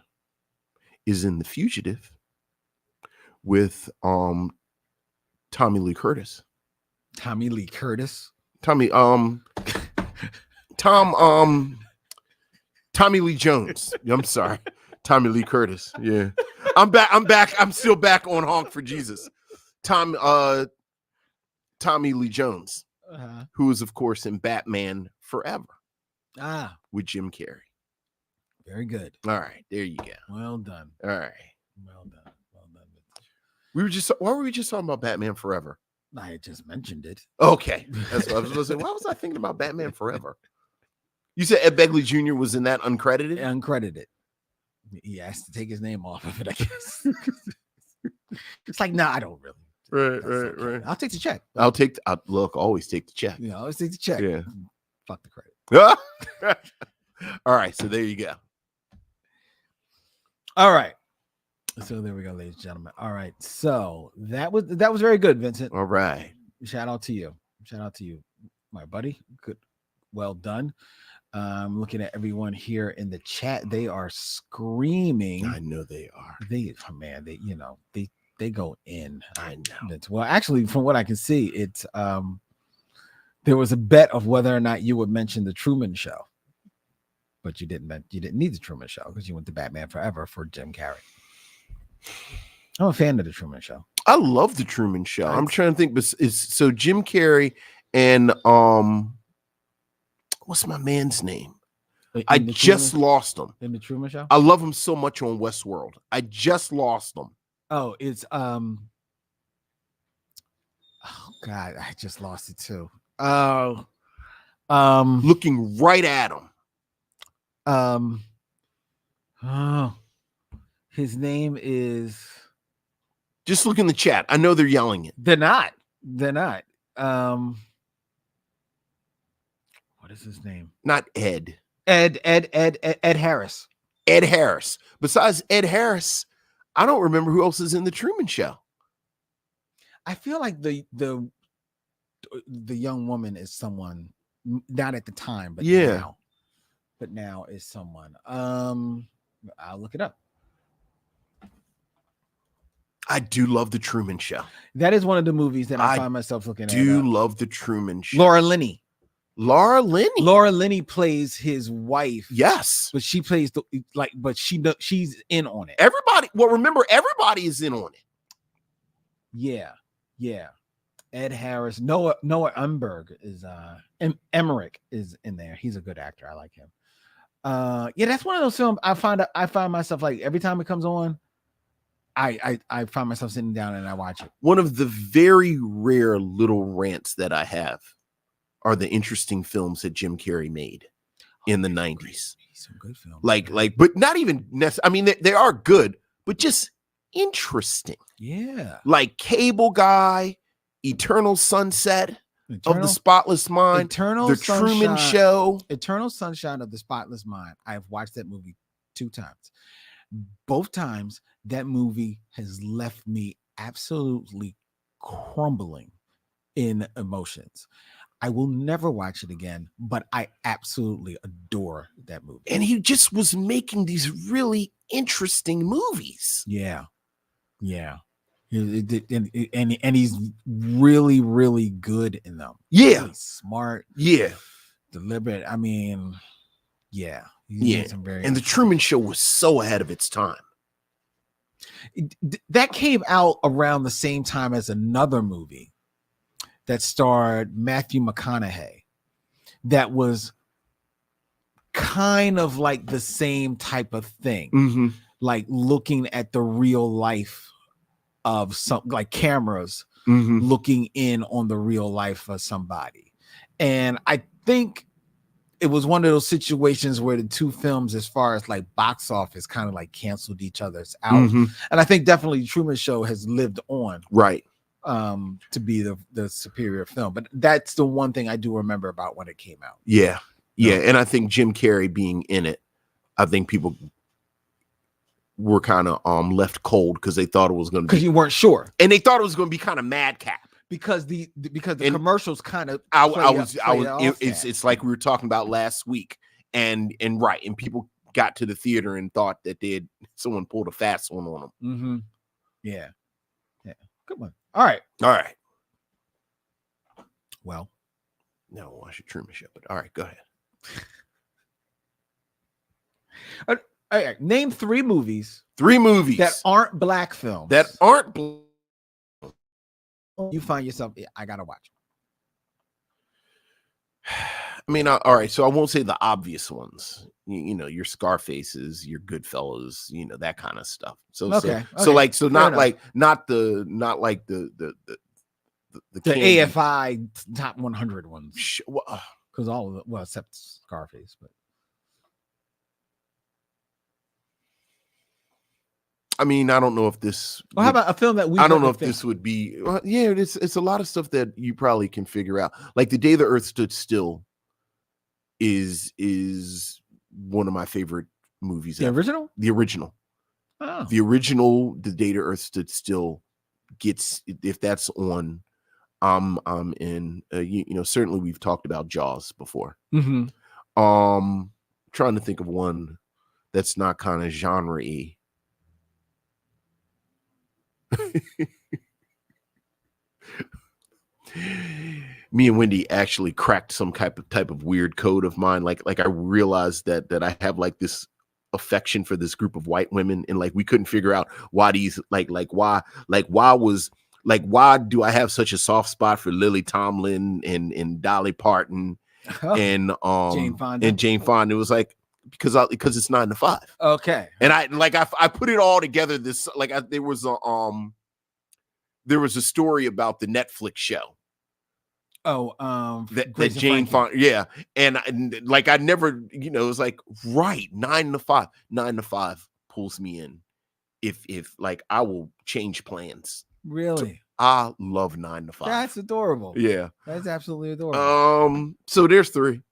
is in The Fugitive with Tommy Lee Curtis. Tommy Lee Curtis. Tommy Lee Jones. I'm sorry. Tommy Lee Curtis. Yeah. I'm back. I'm still back on Honk for Jesus. Tommy Lee Jones, who is, of course, in Batman Forever. With Jim Carrey. Very good. All right. There you go. Well done. All right. Well done. Why were we just talking about Batman Forever? I just mentioned it. Okay. That's what I was going to say. Why was I thinking about Batman Forever? You said Ed Begley Jr. was in that uncredited? Uncredited. He asked to take his name off of it, I guess. It's like, I don't really. Right. I'll take the check. I'll always take the check. Yeah, always take the check. Yeah. Fuck the credit. All right. So there you go. All right. So there we go, ladies and gentlemen. All right. So that was very good, Vincent. All right. Shout out to you, my buddy. Good. Well done. Looking at everyone here in the chat. They are screaming. I know they are. They go in. I know. Well, actually, from what I can see, it's there was a bet of whether or not you would mention the Truman Show, but you didn't need the Truman Show because you went to Batman Forever for Jim Carrey. I'm a fan of the Truman Show. I love the Truman Show. I'm trying to think, but so Jim Carrey and what's my man's name? I just lost him in the Truman Show. I love him so much on Westworld. I just lost him. Oh, it's oh God, I just lost it too. Looking right at him. His name is. Just look in the chat. I know they're yelling it. They're not. What is his name? Not Ed. Ed Harris. Ed Harris. Besides Ed Harris, I don't remember who else is in the Truman Show. I feel like the young woman is someone, not at the time, but Yeah. now is someone. I'll look it up. I do love the Truman Show. That is one of the movies that I I find myself looking at. Love the Truman Show. Laura Linney. Laura Linney plays his wife. Yes, but she plays but she's in on it. Everybody, well, remember, everybody is in on it. Yeah. Ed Harris, Noah Umberg is Emmerich is in there. He's a good actor. I like him. Yeah, that's one of those films I find myself like every time it comes on, I find myself sitting down and I watch it. One of the very rare little rants that I have are the interesting films that Jim Carrey made in the 90s. Some good films. Like, but not even necessarily. I mean, they are good, but just interesting. Yeah. Like Cable Guy, Eternal Sunset of the Spotless Mind, Truman Show. Eternal Sunshine of the Spotless Mind. I've watched that movie 2 times. Both times, that movie has left me absolutely crumbling in emotions. I will never watch it again, but I absolutely adore that movie. And he just was making these really interesting movies. Yeah. And he's really, really good in them. Yeah. Really smart. Yeah. Deliberate. I mean, yeah. And the Truman Show was so ahead of its time. That came out around the same time as another movie that starred Matthew McConaughey that was kind of like the same type of thing. Mm-hmm. Like looking at the real life of some, like cameras mm-hmm. looking in on the real life of somebody. And I think it was one of those situations where the 2 films, as far as like box office, kind of like canceled each other's out. Mm-hmm. And I think definitely Truman Show has lived on. Right. To be the superior film. But that's the one thing I do remember about when it came out. Yeah. And I think Jim Carrey being in it, I think people were kind of left cold because they thought it was going to be, because you weren't sure, and they thought it was going to be kind of madcap because the commercials kind of it's like we were talking about last week, and people got to the theater and thought that someone pulled a fast one on them. Mm-hmm. Yeah, good one. All right. Well, no, watch a Truman Show, but all right, go ahead. All right, name 3 movies. 3 movies that aren't black films. You find yourself, I gotta watch them. I mean, all right, so I won't say the obvious ones. You know, your Scarfaces, your Goodfellas, that kind of stuff. So not the AFI top 100 ones. Because all of it, well, except Scarface, but I mean, I don't know if this. Well, how about a film that I don't know if this would be. Well, yeah, it's a lot of stuff that you probably can figure out. Like The Day the Earth Stood Still is one of my favorite movies. The original. Oh. The original. The Day the Earth Stood Still gets, if that's on. I'm in. Certainly we've talked about Jaws before. Mm-hmm. Trying to think of one that's not kind of genre-y. Me and Wendy actually cracked some type of weird code of mine. Like I realized that I have like this affection for this group of white women, and like we couldn't figure out why these why do I have such a soft spot for Lily Tomlin and Dolly Parton and Jane Fonda. It was like because it's 9 to 5. Okay. And I put it all together. There was a story about the Netflix show. That Jane Fonda, yeah, and I never, it was like 9 to 5. 9 to 5 pulls me in. If I will change plans. Really, I love 9 to 5. That's adorable. Yeah, that's absolutely adorable. So there's 3.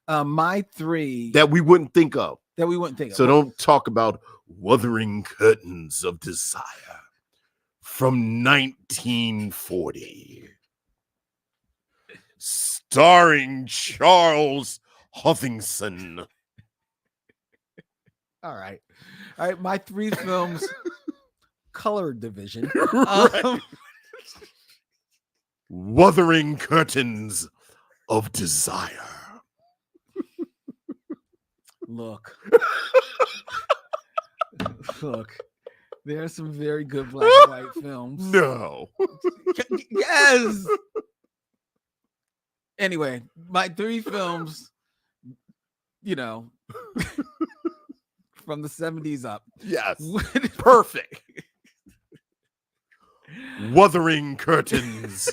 My 3 that we wouldn't think of. that we wouldn't think of. So don't talk about Wuthering Curtains of Desire from 1940. Starring Charles Huthinson. All right. My 3 films, color division. Right. Wuthering Curtains of Desire. Look, there are some very good black and white films. No. Yes. Anyway, my 3 films, from the 70s up. Yes. Perfect. Wuthering Curtains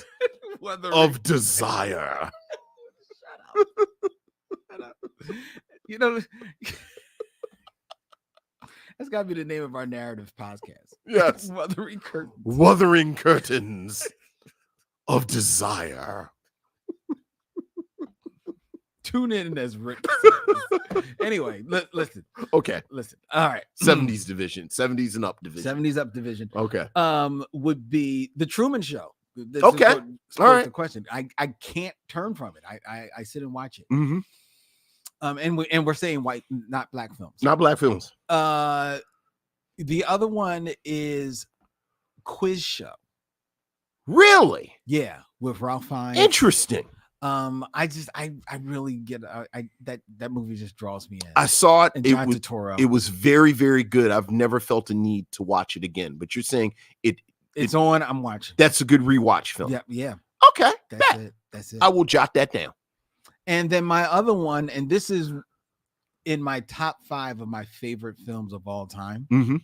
of Desire. Shut up. That's got to be the name of our narrative podcast. Yes. Wuthering Curtains. Wuthering Curtains of Desire. Tune in as Rick says. Anyway, listen. Okay. Listen. All right. 70s division. 70s and up division. 70s up division. Okay. Would be The Truman Show. This Okay. Is all right. The question. I can't turn from it. I sit and watch it. Mm-hmm. And we're saying white, not black films. Not black films. The other one is Quiz Show. Really? Yeah, with Ralph Fiennes. Interesting. I really get that movie just draws me in. I saw it. And It John was, Turturro. it was very, very good. I've never felt a need to watch it again. But you're saying it's on. I'm watching. that's a good rewatch film. Yeah. Okay. That's it. I will jot that down. And then my other one, and this is in my top 5 of my favorite films of all time. Mm-hmm.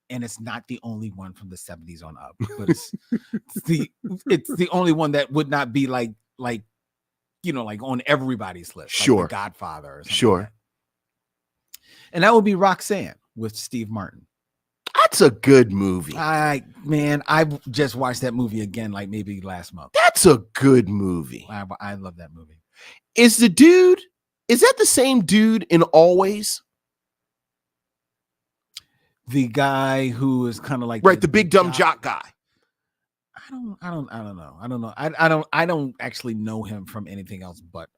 And it's not the only one from the 70s on up, but it's the only one that would not be like on everybody's list. Like Sure. The Godfather or something. Sure. Like that. And that would be Roxanne with Steve Martin. That's a good movie. I just watched that movie again, like maybe last month. That's a good movie. I love that movie. Is that the same dude in Always? The guy who is kind of like Right, the big dumb jock guy. I don't know. I don't actually know him from anything else but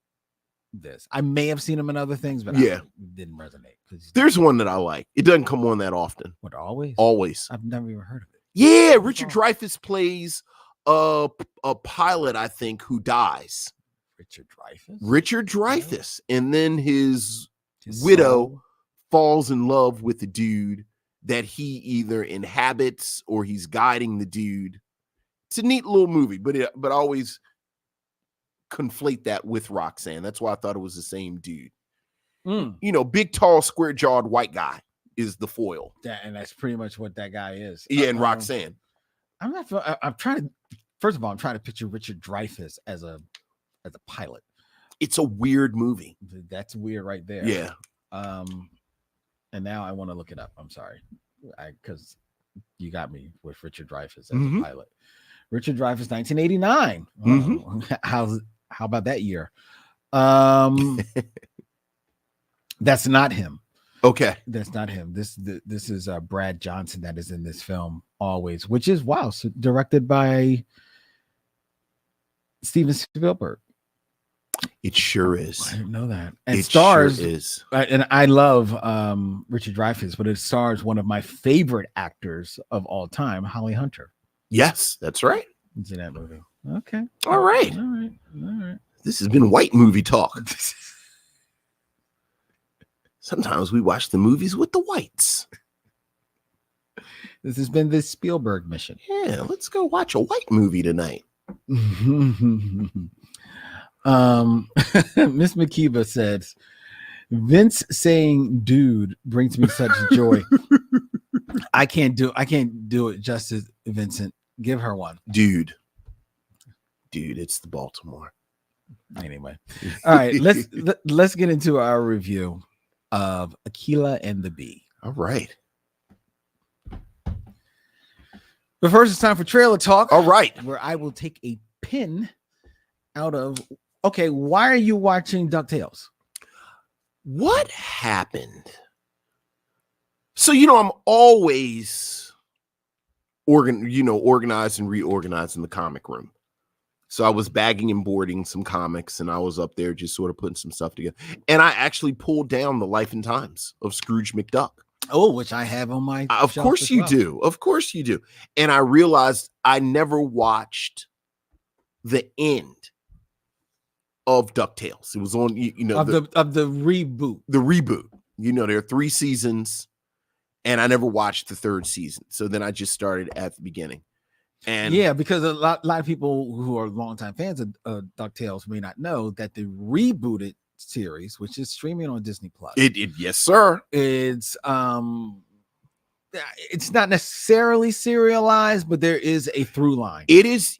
this. I may have seen him in other things, but Yeah. it didn't resonate. There's one that I like. It doesn't come on that often. What, Always? Always. I've never even heard of it. Yeah, Richard Dreyfuss plays a pilot, I think, who dies. Richard Dreyfuss. And then his widow soul? falls in love with the dude that he either inhabits or he's guiding the dude. It's a neat little movie, but I always conflate that with Roxanne. That's why I thought it was the same dude. Big, tall, square-jawed white guy is the foil. And that's pretty much what that guy is. Yeah, and Roxanne. I'm trying to picture Richard Dreyfuss as a pilot. It's a weird movie. That's weird right there. Yeah. And now I want to look it up. I'm sorry, because you got me with Richard Dreyfuss as a pilot. Richard Dreyfuss, 1989. How about that year? That's not him. Okay, that's not him. This is Brad Johnson that is in this film Always, which is so directed by Steven Spielberg. It sure is. I didn't know that. And it stars sure is. And I love Richard Dreyfuss, but it stars one of my favorite actors of all time, Holly Hunter. Yes, that's right. It's in that movie. Okay. All right. This has been white movie talk. Sometimes we watch the movies with the whites. This has been the Spielberg mission. Yeah, let's go watch a white movie tonight. Miss Makiba says, Vince saying dude brings me such joy. I can't do it justice, Vincent. Give her one. Dude, it's the Baltimore. Anyway. All right, let's get into our review of Akeelah and the Bee. All right. But first, it's time for trailer talk. All right. Where I will take a pin out of, okay, why are you watching DuckTales? What happened So, I'm always organized and reorganized in the comic room. So I was bagging and boarding some comics, and I was up there just sort of putting some stuff together. And I actually pulled down the Life and Times of Scrooge McDuck. Oh, which I have on my Of shelf course as you well. do. Of course you do. And I realized I never watched the end of DuckTales. It was on, of the reboot. The reboot. There are 3 seasons, and I never watched the 3rd season. So then I just started at the beginning. And yeah, because a lot of people who are longtime fans of DuckTales may not know that the rebooted series, which is streaming on Disney Plus, yes, sir. it's not necessarily serialized, but there is a through line. It is,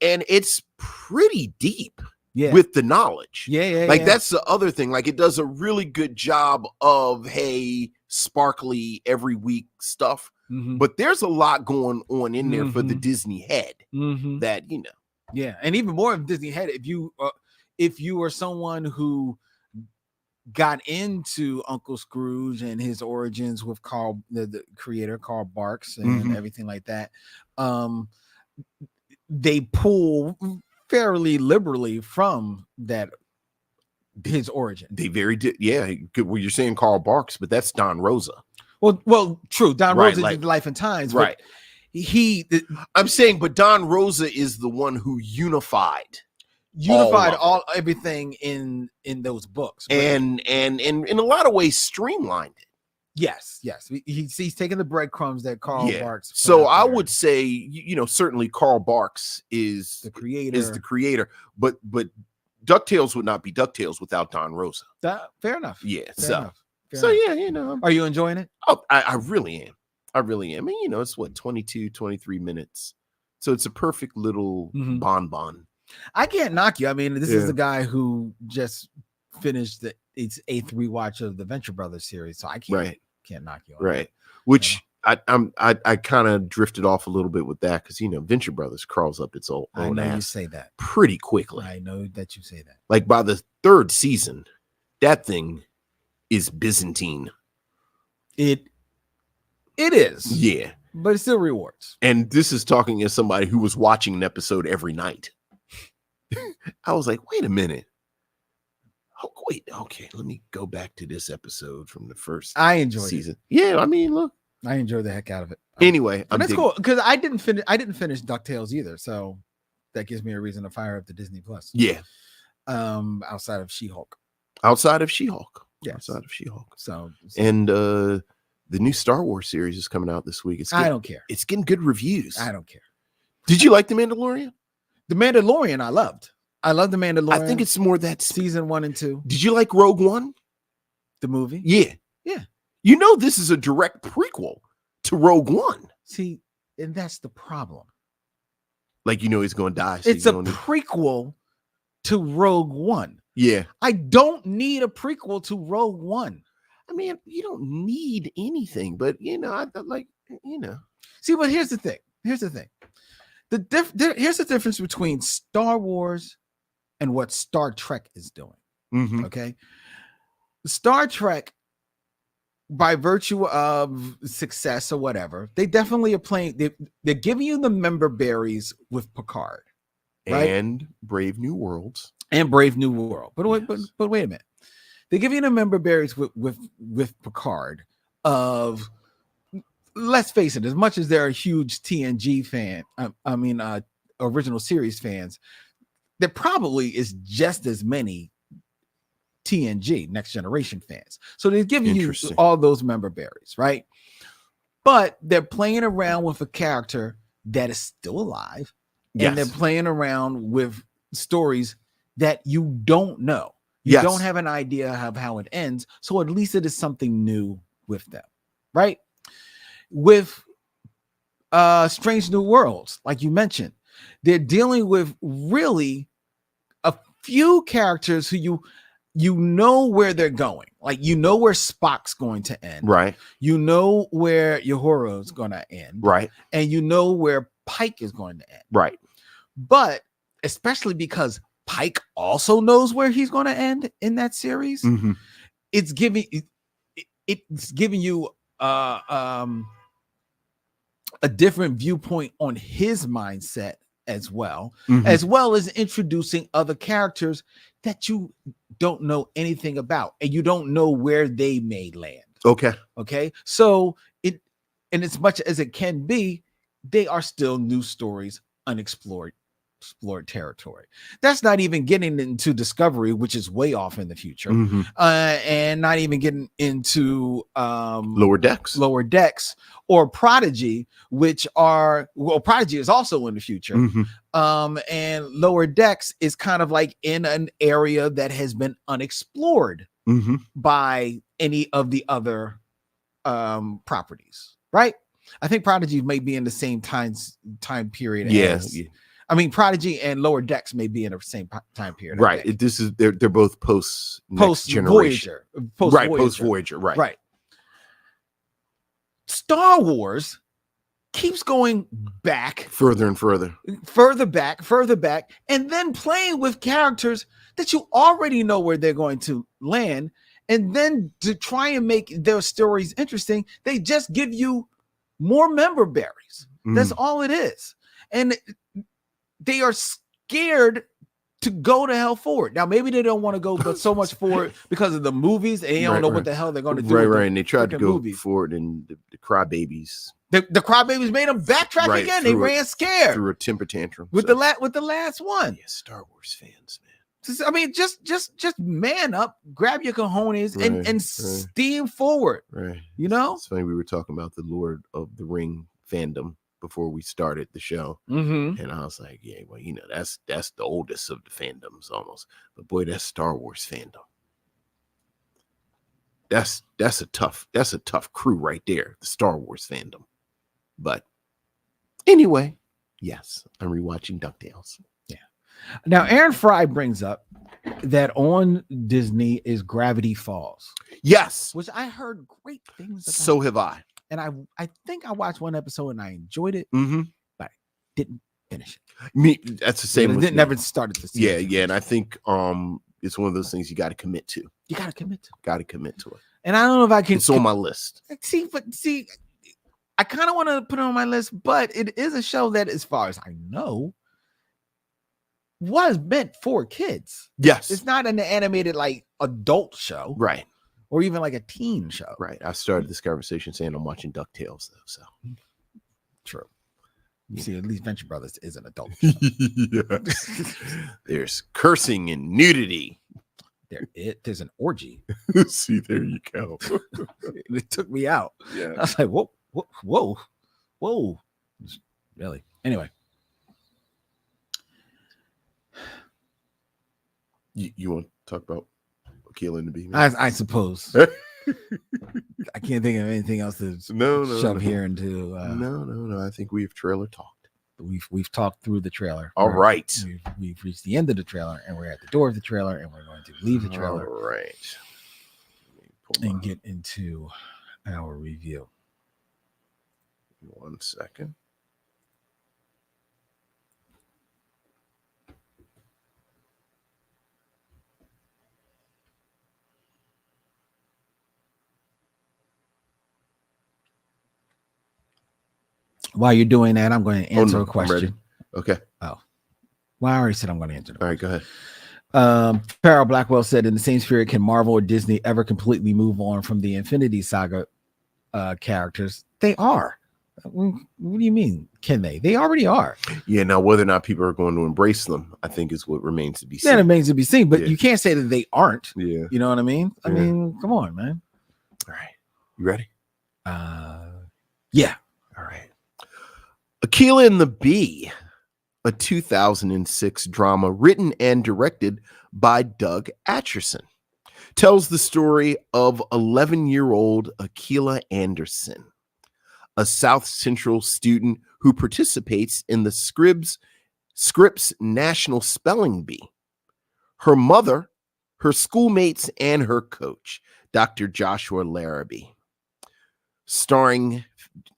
and it's pretty deep. Yeah. With the knowledge. Yeah. That's the other thing. Like, it does a really good job of, hey, sparkly every week stuff. Mm-hmm. But there's a lot going on in there for the Disney head that, Yeah. And even more of Disney head, if you are someone who got into Uncle Scrooge and his origins with Carl, the creator, Carl Barks, and everything like that, they pull fairly liberally from that, his origin. They very did. Yeah. Well, you're saying Carl Barks, but that's Don Rosa. Well, true. Don Rosa did Life and Times, right? I'm saying, but Don Rosa is the one who unified everything in those books, and in a lot of ways streamlined it. Yes. He's taking the breadcrumbs that Carl Barks. So I would say, certainly Carl Barks is the creator, but DuckTales would not be DuckTales without Don Rosa. Fair enough. Yeah. Fair enough. Are you enjoying it? Oh, I really am. I mean, it's 22, 23 minutes. So it's a perfect little bonbon. I can't knock you. I mean, this is the guy who just finished its 8th rewatch of the Venture Brothers series. So I can't knock you on right. Which I kind of drifted off a little bit with that because Venture Brothers crawls up its own I know ass you say that pretty quickly. I know that you say that. Like by the 3rd season, that thing is Byzantine. It is. Yeah. But it still rewards. And this is talking as somebody who was watching an episode every night. I was like, wait a minute. Oh, wait, okay, let me go back to this episode from the first season. Yeah, I mean, look, I enjoyed the heck out of it. Anyway, that's cool because I didn't finish DuckTales either, so that gives me a reason to fire up the Disney Plus. Yeah, outside of She-Hulk. Yes. Outside of She-Hulk. So and the new Star Wars series is coming out this week. I don't care. It's getting good reviews. I don't care. Did you like The Mandalorian? The Mandalorian, I loved. I love The Mandalorian. I think it's more that season 1 and 2. Did you like Rogue One? The movie? Yeah. This is a direct prequel to Rogue One. See, and that's the problem. Like, he's going to die. So it's a prequel to Rogue One. Yeah. I don't need a prequel to Rogue One. I mean, you don't need anything, but, I like, See, but here's the thing. Here's the difference between Star Wars and what Star Trek is doing. Okay. Star Trek, by virtue of success or whatever, they definitely are playing. They're giving you the member berries with Picard, right? And Brave New Worlds. But wait a minute. They're giving you the member berries with Picard of. Let's face it, as much as there are huge TNG fan, original series fans, there probably is just as many TNG, Next Generation fans. So they're giving you all those member berries, right? But they're playing around with a character that is still alive, and they're playing around with stories that you don't know. You don't have an idea of how it ends, so at least it is something new with them, right? With Strange New Worlds, like you mentioned, they're dealing with really a few characters who you know where they're going. Like, where Spock's going to end. Right. You know where Uhura's going to end. Right. And you know where Pike is going to end. Right. But especially because Pike also knows where he's going to end in that series, it's giving you a different viewpoint on his mindset as well, Mhm. as well as introducing other characters that you don't know anything about and you don't know where they may land. Okay. Okay, so it, and as much as it can be, they are still new stories, explored territory. That's not even getting into Discovery, which is way off in the future, Mhm. and not even getting into Lower Decks. or Prodigy, which are, well, Prodigy is also in the future. Mhm. And Lower Decks is kind of like in an area that has been unexplored Mhm. by any of the other properties, right? I think Prodigy may be in the same time period. Yes. I mean, Prodigy and Lower Decks may be in the same time period. Right. This is they're both post Voyager. Right. Post Voyager. Right. Right. Star Wars keeps going back Further and further. further back, and then playing with characters that you already know where they're going to land. And then to try and make their stories interesting, they just give you more member berries. That's all it is. And they are scared to go to hell forward. Now, maybe they don't want to go but so much forward because of the movies. And they don't know what the hell they're going to do. Right. And they tried to go movies. forward, and the crybabies. The crybabies made them backtrack again. They ran scared through a temper tantrum with the last one. Yeah, Star Wars fans, man. I mean, just man up, grab your cojones, and steam forward. Right. You know, it's funny, we were talking about the Lord of the Ring fandom before we started the show, and I was like, yeah, well, that's the oldest of the fandoms almost, but boy, that's Star Wars fandom. That's a tough crew right there, the Star Wars fandom. But anyway, yes, I'm rewatching DuckTales. Yeah. Now, Aaron Fry brings up that on Disney is Gravity Falls. Yes, which I heard great things about. So have I. And I think I watched one episode and I enjoyed it, but I didn't finish it. Me, that's the same. It never started to see. Yeah, and I think it's one of those things you got to commit to. You got to commit to. Got to commit to it. And I don't know if I can. It's on my list. See, I kind of want to put it on my list, but it is a show that, as far as I know, was meant for kids. Yes, it's not an animated like adult show, right? Or even like a teen show. Right. I started this conversation saying I'm watching DuckTales, though. So true. You see, at least Venture Brothers is an adult. There's cursing and nudity. There's an orgy. See, there you go. It took me out. Yeah. I was like, whoa. Really? Anyway. You want to talk about Akeelah and the Bee? I suppose. I can't think of anything else to shove here into. No. I think we've trailer talked. We've talked through the trailer. All right. We've reached the end of the trailer, and we're at the door of the trailer, and we're going to leave the trailer. All right. And get into our review. 1 second. While you're doing that, I'm going to answer a question. Okay. Oh, well, I already said I'm going to answer. All right, go ahead. Farrell Blackwell said, in the same spirit, can Marvel or Disney ever completely move on from the Infinity Saga characters? They are. What do you mean? Can they? They already are. Yeah. Now, whether or not people are going to embrace them, I think is what remains to be seen. Yeah, it remains to be seen. But you can't say that they aren't. Yeah. You know what I mean? I mean, come on, man. All right. You ready? Yeah. All right. Akeelah and the Bee, a 2006 drama written and directed by Doug Atchison, tells the story of 11-year-old Akeelah Anderson, a South Central student who participates in the Scripps National Spelling Bee. Her mother, her schoolmates, and her coach, Dr. Joshua Larrabee. Starring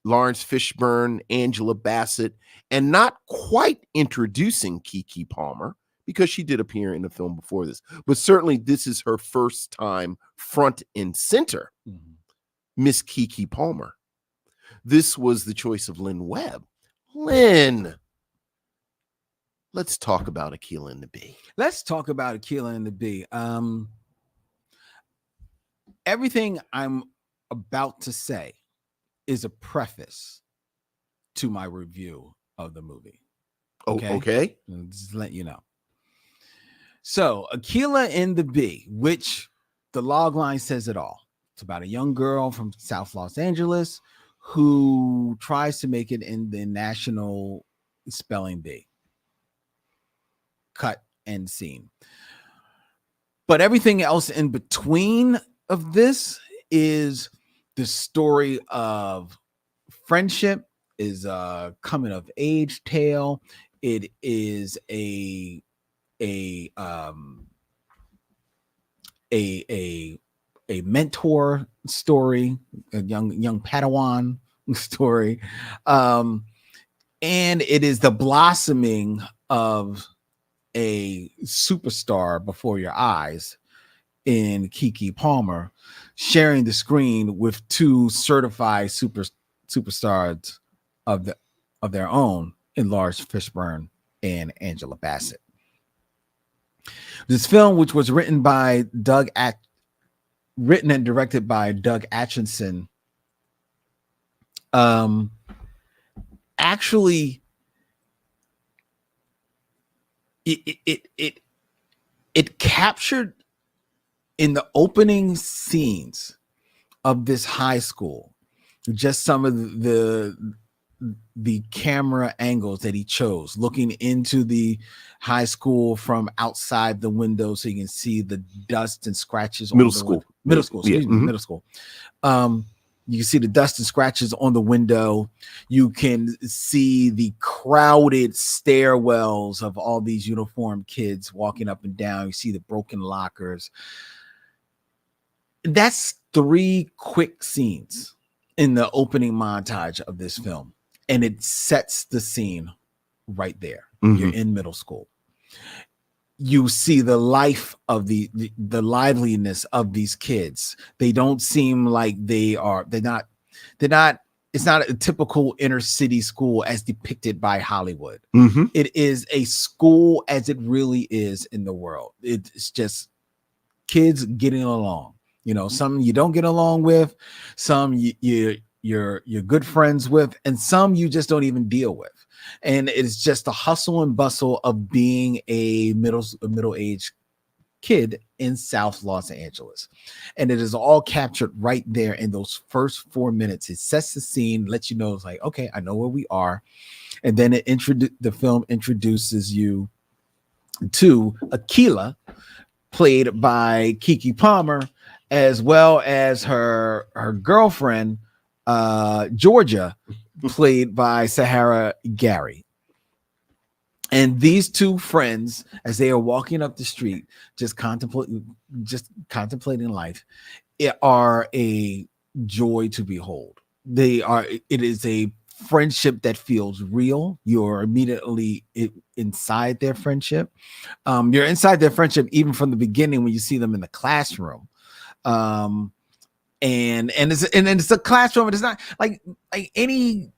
Laurence Fishburne, Angela Bassett, and not quite introducing Keke Palmer, because she did appear in the film before this, but certainly this is her first time front and center Miss Keke Palmer. This was the choice of Lynn Webb. Lynn, let's talk about Akeelah and the Bee. Let's talk about Akeelah and the Bee. Everything I'm about to say is a preface to my review of the movie. Okay. Just let you know. So, Akeelah and the Bee, which the log line says it all. It's about a young girl from South Los Angeles who tries to make it in the national spelling bee. Cut and scene. But everything else in between of this is the story of friendship, is a coming of age tale. It is a mentor story, a young Padawan story, and it is the blossoming of a superstar before your eyes in Keke Palmer, sharing the screen with two certified superstars of their own in Laurence Fishburne and Angela Bassett. This film, which was written and directed by Doug Atchison, actually it captured in the opening scenes of this high school just some of the camera angles that he chose, looking into the high school from outside the window so you can see the dust and scratches. Middle school. You can see the dust and scratches on the window. You can see the crowded stairwells of all these uniformed kids walking up and down. You see the broken lockers. That's 3 quick scenes in the opening montage of this film. And it sets the scene right there. Mm-hmm. You're in middle school. You see the life of the liveliness of these kids. They don't seem like they're not, it's not a typical inner city school as depicted by Hollywood. Mm-hmm. It is a school as it really is in the world. It's just kids getting along. You know, some you don't get along with, some you're good friends with, and some you just don't even deal with. And it's just the hustle and bustle of being a middle-aged kid in South Los Angeles. And it is all captured right there in those first 4 minutes. It sets the scene, lets you know, it's like, okay, I know where we are. And then the film introduces you to Akeelah, played by Keke Palmer, as well as her girlfriend, Georgia, played by Sahara Gary. And these two friends, as they are walking up the street, just contemplating life, are a joy to behold. It is a friendship that feels real. You're immediately inside their friendship. You're inside their friendship even from the beginning when you see them in the classroom. And it's a classroom. It's not like any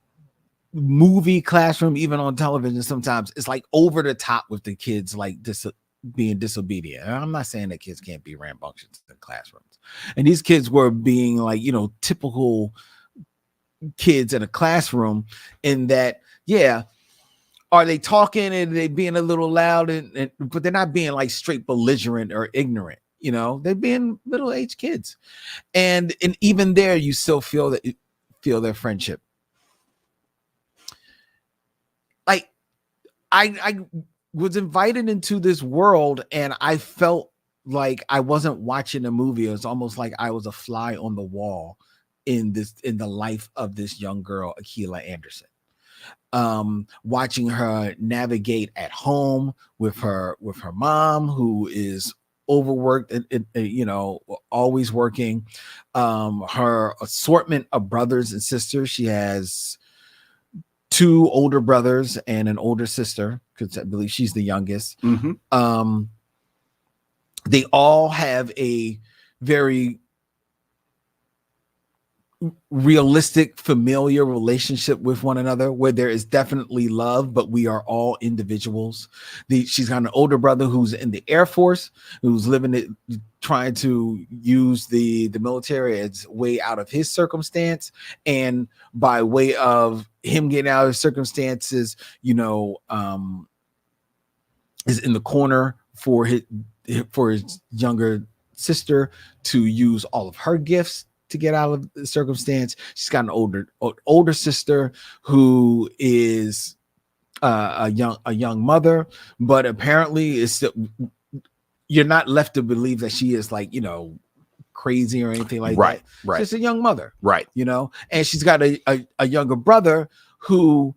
movie classroom, even on television. Sometimes it's like over the top with the kids, like being disobedient. And I'm not saying that kids can't be rambunctious in classrooms. And these kids were being like, typical kids in a classroom, in that, yeah, are they talking and they being a little loud, but they're not being like straight belligerent or ignorant. They're being middle-aged kids, and even there, you still feel their friendship. Like I was invited into this world, and I felt like I wasn't watching a movie. It was almost like I was a fly on the wall in the life of this young girl, Akeelah Anderson. Watching her navigate at home with her mom, who is overworked and always working. Her assortment of brothers and sisters. She has 2 older brothers and an older sister, because I believe she's the youngest. Mm-hmm. They all have a very realistic familiar relationship with one another, where there is definitely love, but we are all individuals. She's got an older brother who's in the Air Force, who's living it, trying to use the military as way out of his circumstance, and by way of him getting out of circumstances, is in the corner for his younger sister to use all of her gifts to get out of the circumstance. She's got an older sister who is a young mother, but apparently is still, you're not left to believe that she is like, crazy or anything like that. Right. She's a young mother, Right. and she's got a younger brother who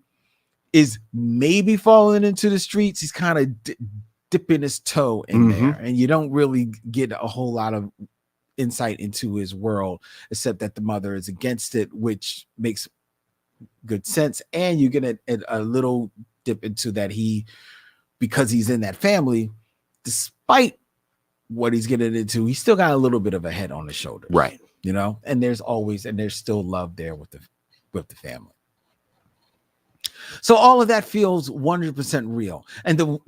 is maybe falling into the streets. He's kind of dipping his toe in there, and you don't really get a whole lot of insight into his world, except that the mother is against it, which makes good sense. And you get a little dip into that because he's in that family, despite what he's getting into, he's still got a little bit of a head on his shoulders, right? And there's still love there with the family. So all of that feels 100% real. And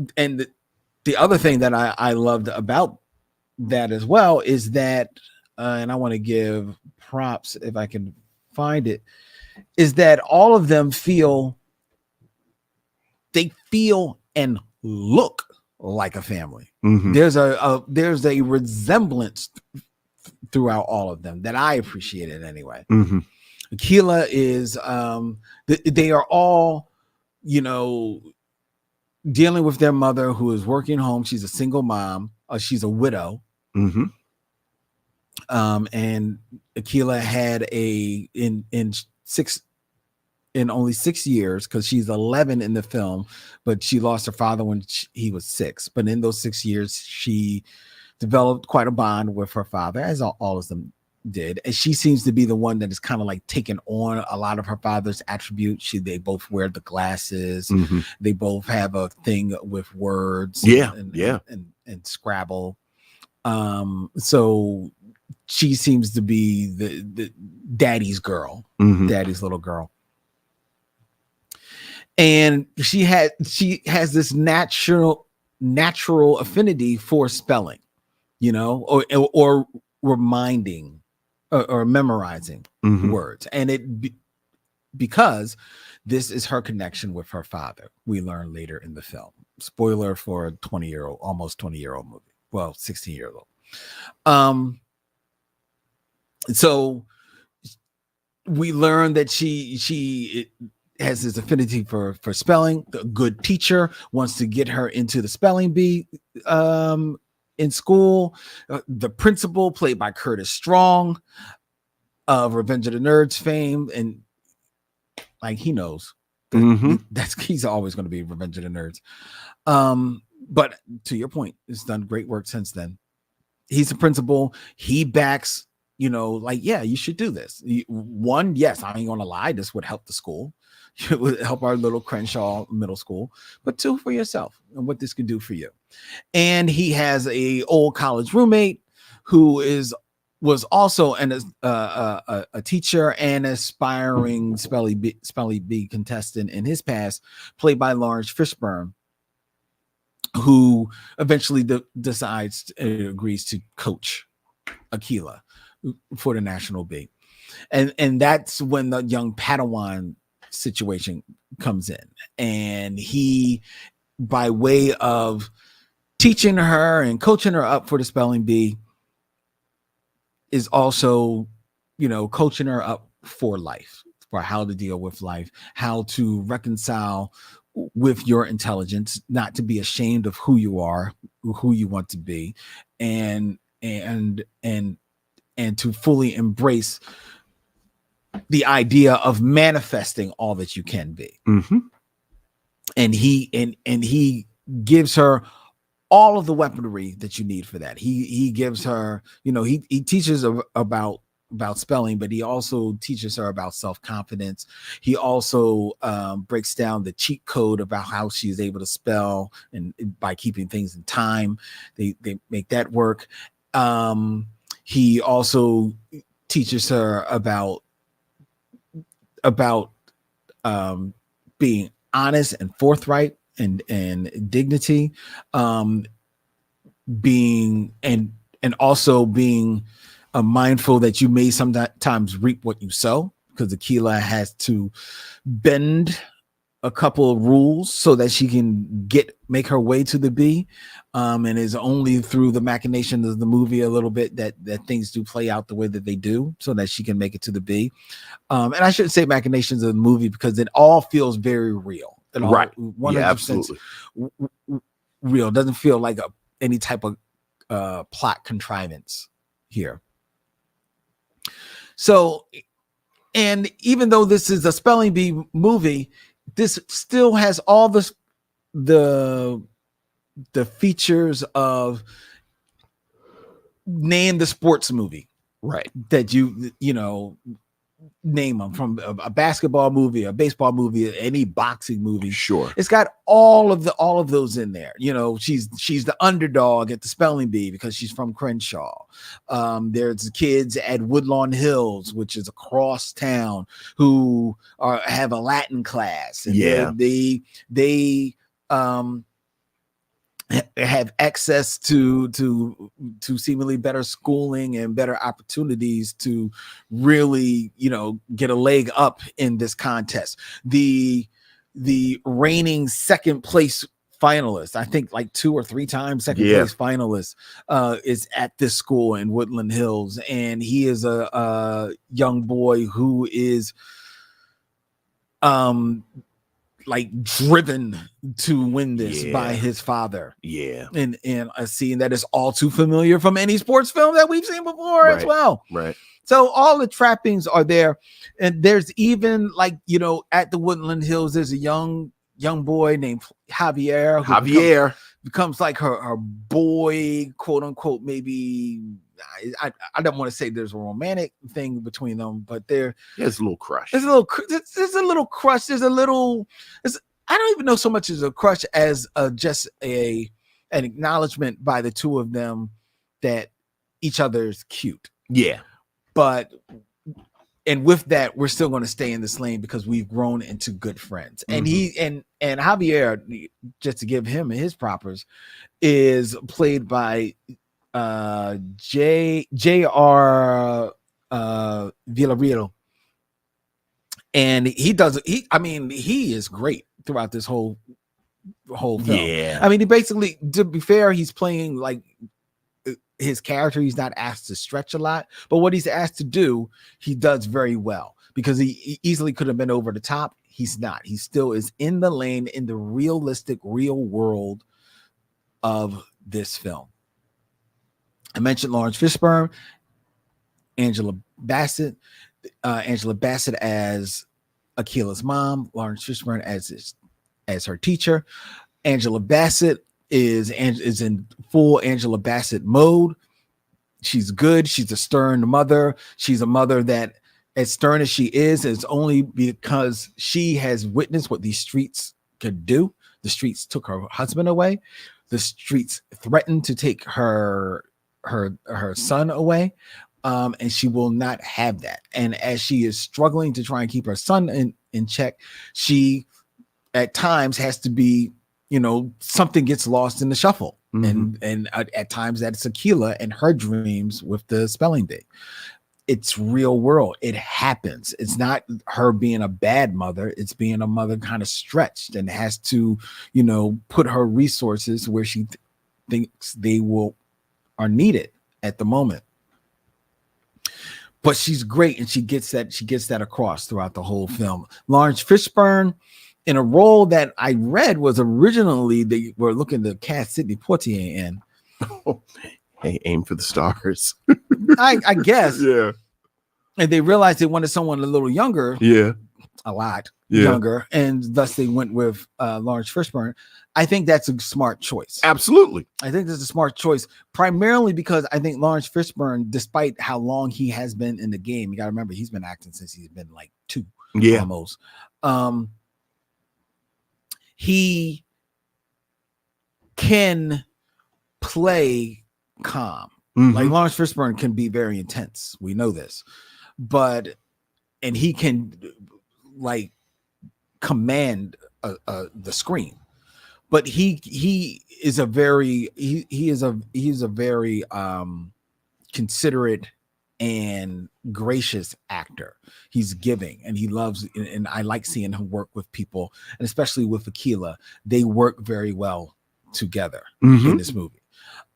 the other thing that I loved about that as well is that, and I want to give props if I can find it, is that all of them feel and look like a family. There's a resemblance throughout all of them that I appreciated anyway. Akeelah is they are all dealing with their mother who is working home. She's a single mom. She's a widow. And Akeelah had in only 6 years, because she's 11 in the film, but she lost her father when he was 6. But in those 6 years, she developed quite a bond with her father, as all of them did. And she seems to be the one that is kind of like taking on a lot of her father's attributes. They both wear the glasses. They both have a thing with words. And Scrabble. So she seems to be the daddy's girl, daddy's little girl. And she has this natural affinity for spelling, or reminding or memorizing words. And because this is her connection with her father, we learn later in the film. Spoiler for a 20-year-old, almost 20-year-old movie. Well, 16-year-old. So we learn that she has this affinity for spelling. A good teacher wants to get her into the spelling bee in school. The principal, played by Curtis Strong of Revenge of the Nerds fame, and like he knows he's always going to be Revenge of the Nerds. But to your point, it's done great work since then. He's the principal. He backs, you should do this. One, yes, I ain't gonna lie, this would help the school. It would help our little Crenshaw middle school. But 2, for yourself and what this could do for you. And he has a old college roommate who was also a teacher and aspiring spelling bee contestant in his past, played by Laurence Fishburne, who eventually agrees to coach Akeelah for the national bee. And that's when the young Padawan situation comes in. And he, by way of teaching her and coaching her up for the spelling bee, is also, coaching her up for life, for how to deal with life, how to reconcile with your intelligence, not to be ashamed of who you are, who you want to be, and to fully embrace the idea of manifesting all that you can be. And he gives her all of the weaponry that you need for that. He gives her, he teaches about spelling, but he also teaches her about self-confidence. He also breaks down the cheat code about how she's able to spell, and by keeping things in time, they make that work. He also teaches her about about being honest and forthright and dignity, being and also being mindful that you may sometimes reap what you sow, because Akeelah has to bend a couple of rules so that she can make her way to the B, and it's only through the machinations of the movie a little bit that things do play out the way that they do, so that she can make it to the B. And I shouldn't say machinations of the movie because it all feels very real. It all, Right. 100% Yeah, absolutely. Real. It doesn't feel like any type of plot contrivance here. So, and even though this is a spelling bee movie, this still has all the features of name the sports movie, Right. that you know, name them, from a basketball movie, a baseball movie, any boxing movie. Sure. It's got all of those in there. You know, she's the underdog at the spelling bee because she's from Crenshaw. There's kids at Woodlawn Hills, which is across town, who have a Latin class, and they have access to seemingly better schooling and better opportunities to really, you know, get a leg up in this contest. The reigning second place finalist, I think like 2 or 3 times second place finalist, is at this school in Woodland Hills, and he is a young boy who is like driven to win this by his father. Yeah. And a scene that is all too familiar from any sports film that we've seen before as well. Right. So all the trappings are there. And there's even, like, you know, at the Woodland Hills, there's a young boy named Javier who becomes like her boy, quote unquote. Maybe I don't want to say there's a romantic thing between them, but there's a little crush. There's a little crush. There's a little. I don't even know so much as a crush as just an acknowledgement by the two of them that each other's cute. Yeah. But and with that, we're still going to stay in this lane because we've grown into good friends. And he and Javier, just to give him his propers, is played by J.R. Villarreal, and he is great throughout this whole film. Yeah, I mean, he basically, to be fair, he's playing like his character. He's not asked to stretch a lot, but what he's asked to do, he does very well, because he easily could have been over the top. He's not. He still is in the lane, in the realistic, real world of this film. I mentioned Laurence Fishburne, Angela Bassett as Akeelah's mom, Laurence Fishburne as her teacher. Angela Bassett is in full Angela Bassett mode. She's good. She's a stern mother. She's a mother that, as stern as she is only because she has witnessed what these streets could do. The streets took her husband away. The streets threatened to take her son away, and she will not have that. And as she is struggling to try and keep her son in check, she at times has to be, you know, something gets lost in the shuffle. And at times that's Akeelah and her dreams with the spelling bee. It's real world. It happens. It's not her being a bad mother. It's being a mother kind of stretched and has to, you know, put her resources where she thinks they are needed at the moment. But she's great, and she gets that across throughout the whole film. Laurence Fishburne, in a role that I read was originally they were looking to cast Sidney Poitier in. Hey, aim for the stars. I guess. Yeah. And they realized they wanted someone a little younger. Yeah. A lot younger. And thus they went with Laurence Fishburne. I think that's a smart choice. Absolutely. I think that's a smart choice, primarily because I think Laurence Fishburne, despite how long he has been in the game, you got to remember he's been acting since he's been like 2 almost. He can play calm. Like Laurence Fishburne can be very intense. We know this, and he can like command the screen, but he is a very he's a very considerate and gracious actor. He's giving, and he loves, and I like seeing him work with people, and especially with Akeelah. They work very well together in this movie.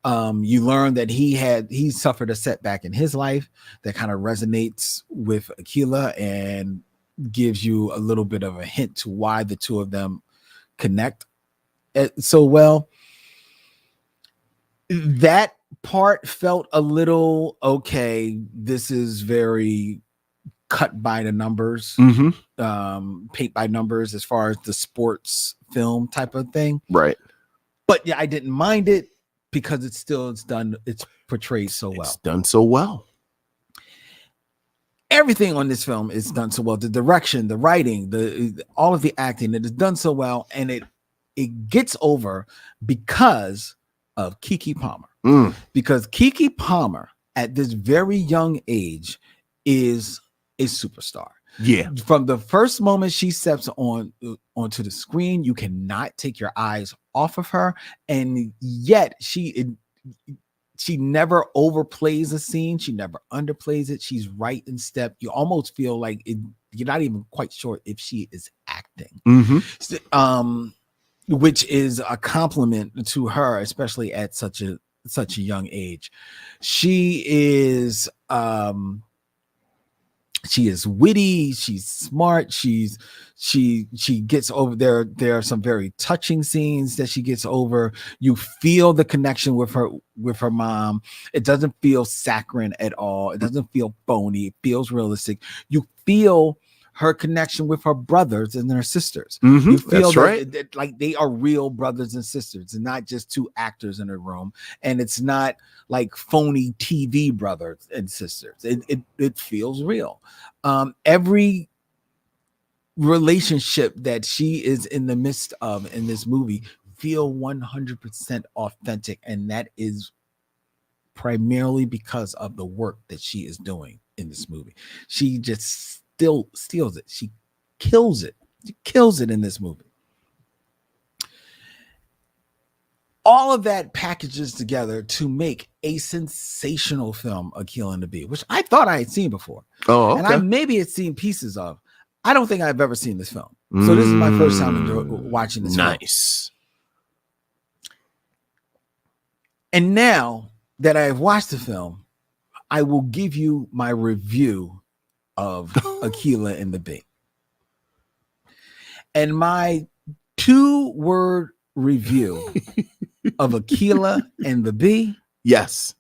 You learn that he suffered a setback in his life that kind of resonates with Akeelah and gives you a little bit of a hint to why the two of them connect so well. That part felt a little okay. This is very cut by the numbers, paint by numbers as far as the sports film type of thing. Right. But yeah, I didn't mind it because it's portrayed so well. It's done so well. Everything on this film is done so well. The direction, the writing, all of the acting, it is done so well, and it gets over because of Keke Palmer. Because Keke Palmer at this very young age is a superstar. Yeah. From the first moment she steps onto the screen, you cannot take your eyes off of her, and yet she never overplays a scene. She never underplays it. She's right in step. You almost feel like you're not even quite sure if she is acting. Which is a compliment to her, especially at such a young age. She is witty, she's smart, she gets over there. There are some very touching scenes that she gets over. You feel the connection with her mom. It doesn't feel saccharine at all. It doesn't feel phony. It feels realistic. You feel her connection with her brothers and her sisters. You feel that like they are real brothers and sisters, and not just two actors in a room. And it's not like phony TV brothers and sisters. It feels real. Every relationship that she is in the midst of in this movie feel 100% authentic, and that is primarily because of the work that she is doing in this movie. She just still steals it. She kills it. She kills it in this movie. All of that packages together to make a sensational film, Akeelah and the Bee, which I thought I had seen before. Oh, okay. And I maybe had seen pieces of. I don't think I've ever seen this film. So this is my first time watching this film. Nice. And now that I have watched the film, I will give you my review of Akeelah and the Bee. And my 2-word review of Akeelah and the Bee, yes,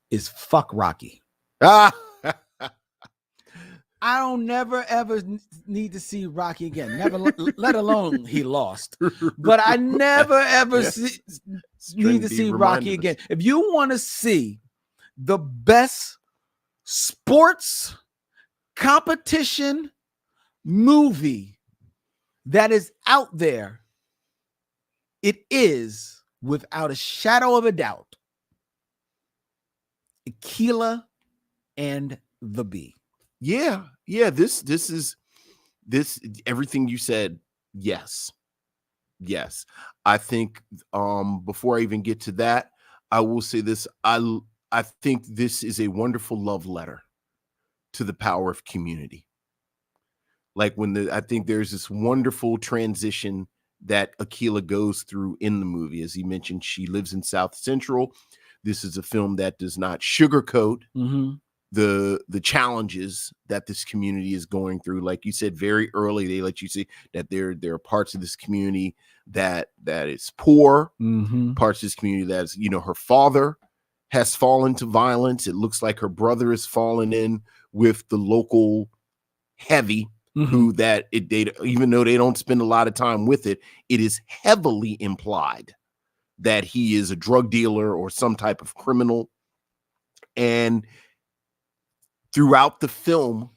is fuck Rocky. I don't never ever need to see Rocky again. Never, let alone he lost. But I never ever need to see Rocky again. If you want to see the best sports competition movie that is out there, it is without a shadow of a doubt Akeelah and the Bee. Yeah. This is everything you said. Yes. I think before I even get to that, I will say this. I think this is a wonderful love letter to the power of community. Like I think there's this wonderful transition that Akeelah goes through in the movie. As he mentioned, she lives in South Central. This is a film that does not sugarcoat the challenges that this community is going through. Like you said, very early, they let you see that there are parts of this community that is poor, parts of this community that's, her father has fallen to violence. It looks like her brother has fallen in with the local heavy, who they even though they don't spend a lot of time with it, it is heavily implied that he is a drug dealer or some type of criminal. And throughout the film,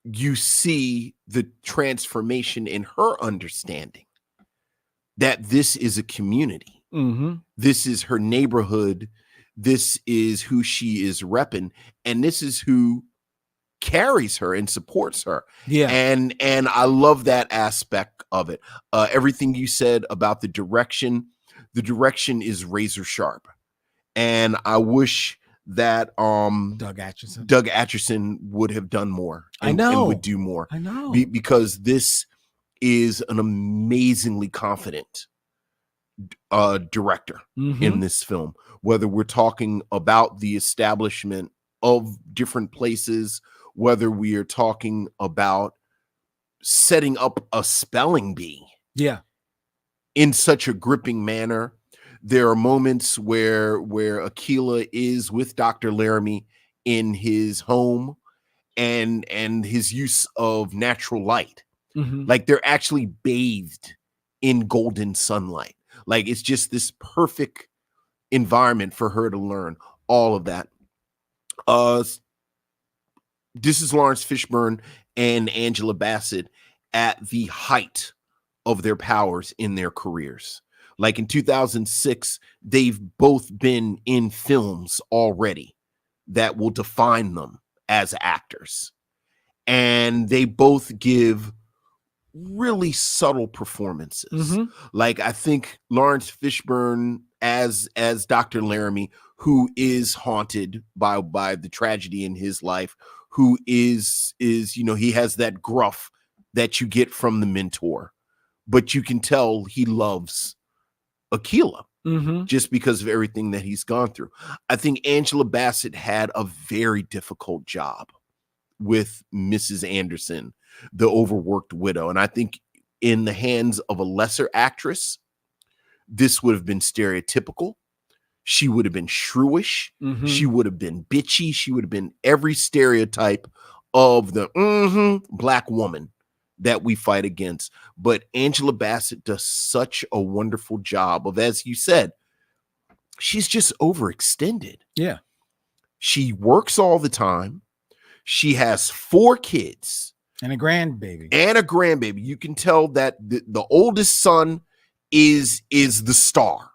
you see the transformation in her understanding that this is a community. This is her neighborhood. This is who she is repping. And this is who carries her and supports her. Yeah. And I love that aspect of it. Everything you said about the direction is razor sharp. And I wish that Doug Atchison would have done more I know. and would do more. I know. Because this is an amazingly confident director in this film, whether we're talking about the establishment of different places, whether we are talking about setting up a spelling bee in such a gripping manner. There are moments where Akeelah is with Dr. Laramie in his home and his use of natural light. Like they're actually bathed in golden sunlight. Like it's just this perfect environment for her to learn all of that. This is Laurence Fishburne and Angela Bassett at the height of their powers in their careers. Like in 2006, they've both been in films already that will define them as actors. And they both give really subtle performances. Like I think Laurence Fishburne as Dr. Laramie, who is haunted by the tragedy in his life, who is he has that gruff that you get from the mentor, but you can tell he loves Akeelah just because of everything that he's gone through. I think Angela Bassett had a very difficult job with Mrs. Anderson, the overworked widow. And I think in the hands of a lesser actress, this would have been stereotypical. She would have been shrewish. She would have been bitchy. She would have been every stereotype of the black woman that we fight against. But Angela Bassett does such a wonderful job of, as you said, she's just overextended. Yeah. She works all the time. She has 4 kids. And a grandbaby. You can tell that the oldest son is the star.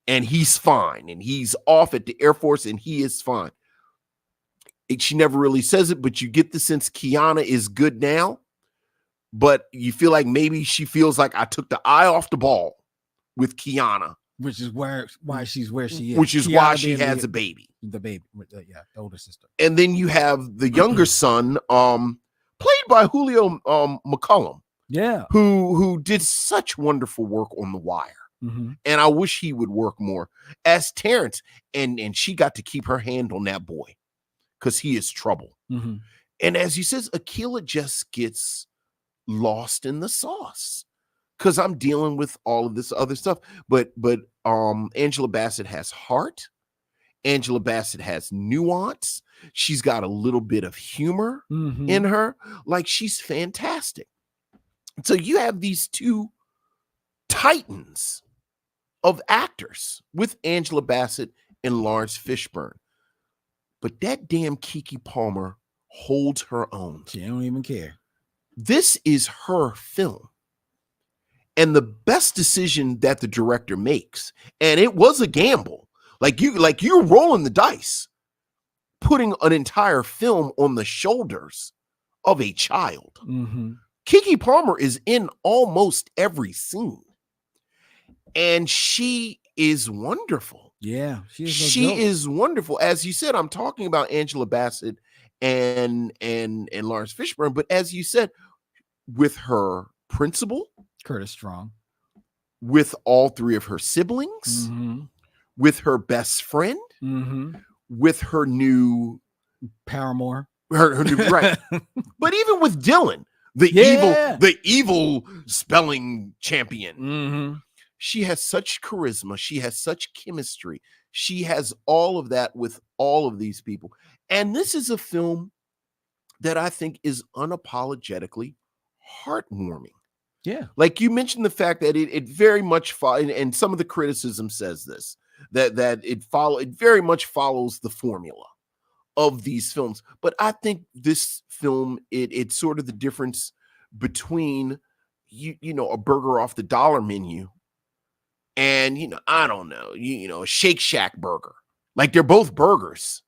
And he's fine. And he's off at the Air Force and he is fine. She never really says it, but you get the sense Kiana is good now. But you feel like maybe she feels like I took the eye off the ball with Kiana. Which is why she's where she is. Which is Kiana why she has a baby. The baby. The older sister. And then you have the younger son, played by Julio McCullum. Yeah. Who did such wonderful work on The Wire. And I wish he would work more as Terrence. And she got to keep her hand on that boy because he is trouble. And as you says, Akeelah just gets lost in the sauce because I'm dealing with all of this other stuff. But Angela Bassett has heart. Angela Bassett has nuance. She's got a little bit of humor in her. Like she's fantastic. So you have these two titans of actors with Angela Bassett and Laurence Fishburne. But that damn Keke Palmer holds her own. She don't even care. This is her film. And the best decision that the director makes, and it was a gamble. Like you're rolling the dice, putting an entire film on the shoulders of a child. Keke Palmer is in almost every scene. And she is wonderful. Yeah, she is wonderful. As you said, I'm talking about Angela Bassett and Laurence Fishburne, but as you said, with her principal, Curtis Strong, with all 3 of her siblings, with her best friend, with her new paramour, her new right. But even with Dylan, the evil spelling champion. She has such charisma. She has such chemistry. She has all of that with all of these people. And this is a film that I think is unapologetically heartwarming. Yeah. Like you mentioned the fact that it very much and some of the criticism says this, that it very much follows the formula of these films. But I think this film, it's sort of the difference between a burger off the dollar menu and I don't know, a Shake Shack burger. Like they're both burgers,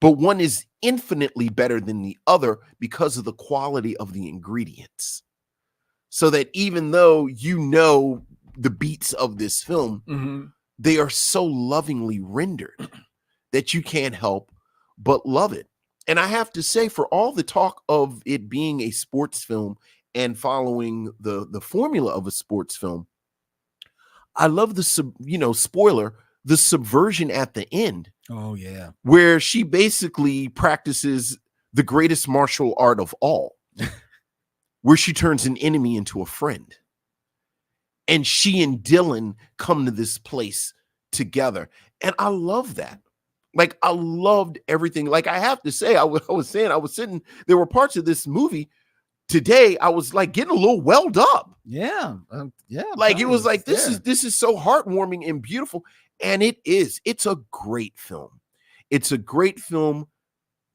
but one is infinitely better than the other because of the quality of the ingredients. So that even though you know the beats of this film, they are so lovingly rendered that you can't help but love it. And I have to say, for all the talk of it being a sports film and following the formula of a sports film, I love the spoiler, the subversion at the end. Oh yeah, where she basically practices the greatest martial art of all, where she turns an enemy into a friend. And she and Dylan come to this place together. And I love that. Like, I loved everything. Like, I have to say, I was sitting, there were parts of this movie today, I was like getting a little welled up. Yeah. Like, it was like, this is so heartwarming and beautiful. And it's a great film. It's a great film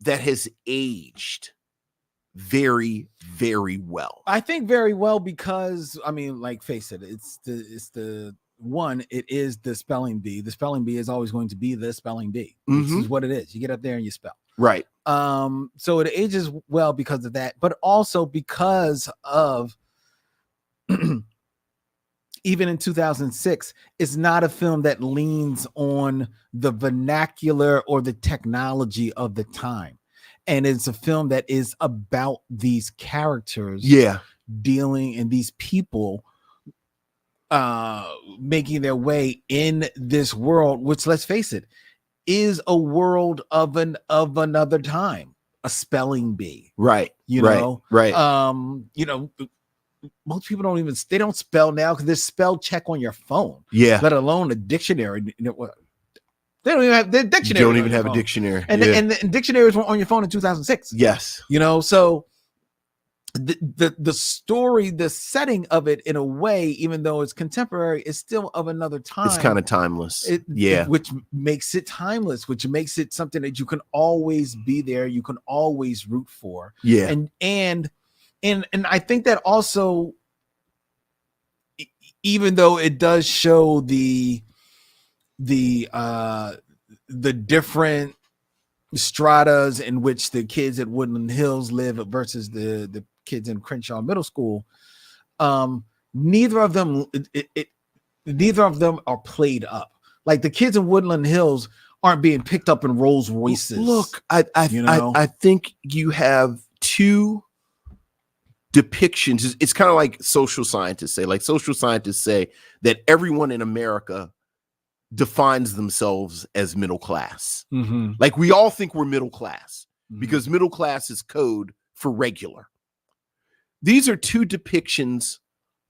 that has aged very, very well. I think very well because, I mean, like, face it, it is the spelling bee. The spelling bee is always going to be the spelling bee. This is what it is. You get up there and you spell. Right. So it ages well because of that, but also because of even in 2006, it's not a film that leans on the vernacular or the technology of the time. And it's a film that is about these characters dealing and these people making their way in this world, which, let's face it, is a world of another time, a spelling bee. Right. Most people don't spell now because there's spell check on your phone. Yeah. Let alone a dictionary. They don't even have the dictionary. You don't even have a dictionary. And the dictionaries were on your phone in 2006. Yes. So the story, the setting of it, in a way, even though it's contemporary, is still of another time. It's kind of timeless. Which makes it timeless, which makes it something that you can always be there. You can always root for. Yeah. And I think that also, even though it does show the different stratas in which the kids at Woodland Hills live versus the kids in Crenshaw Middle School, neither of them are played up. Like, the kids in Woodland Hills aren't being picked up in Rolls Royces. Look, I think you have two depictions. It's kind of like social scientists say. Like, social scientists say that everyone in America defines themselves as middle class. Like, we all think we're middle class because middle class is code for regular. These are two depictions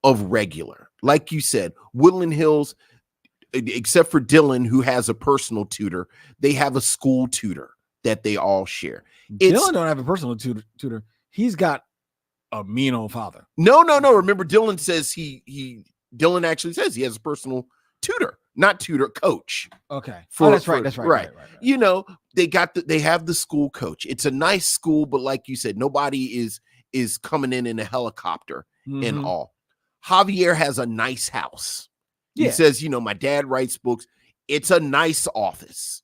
of regular. Like you said, Woodland Hills, except for Dylan, who has a personal tutor, they have a school tutor that they all share. Dylan don't have a personal tutor. He's got a mean old father. No. Remember, Dylan says Dylan actually says he has a personal tutor, not tutor, coach. Okay. That's right. You know, they have the school coach. It's a nice school, but like you said, nobody is coming in a helicopter and all. Javier has a nice house. He says, my dad writes books. It's a nice office,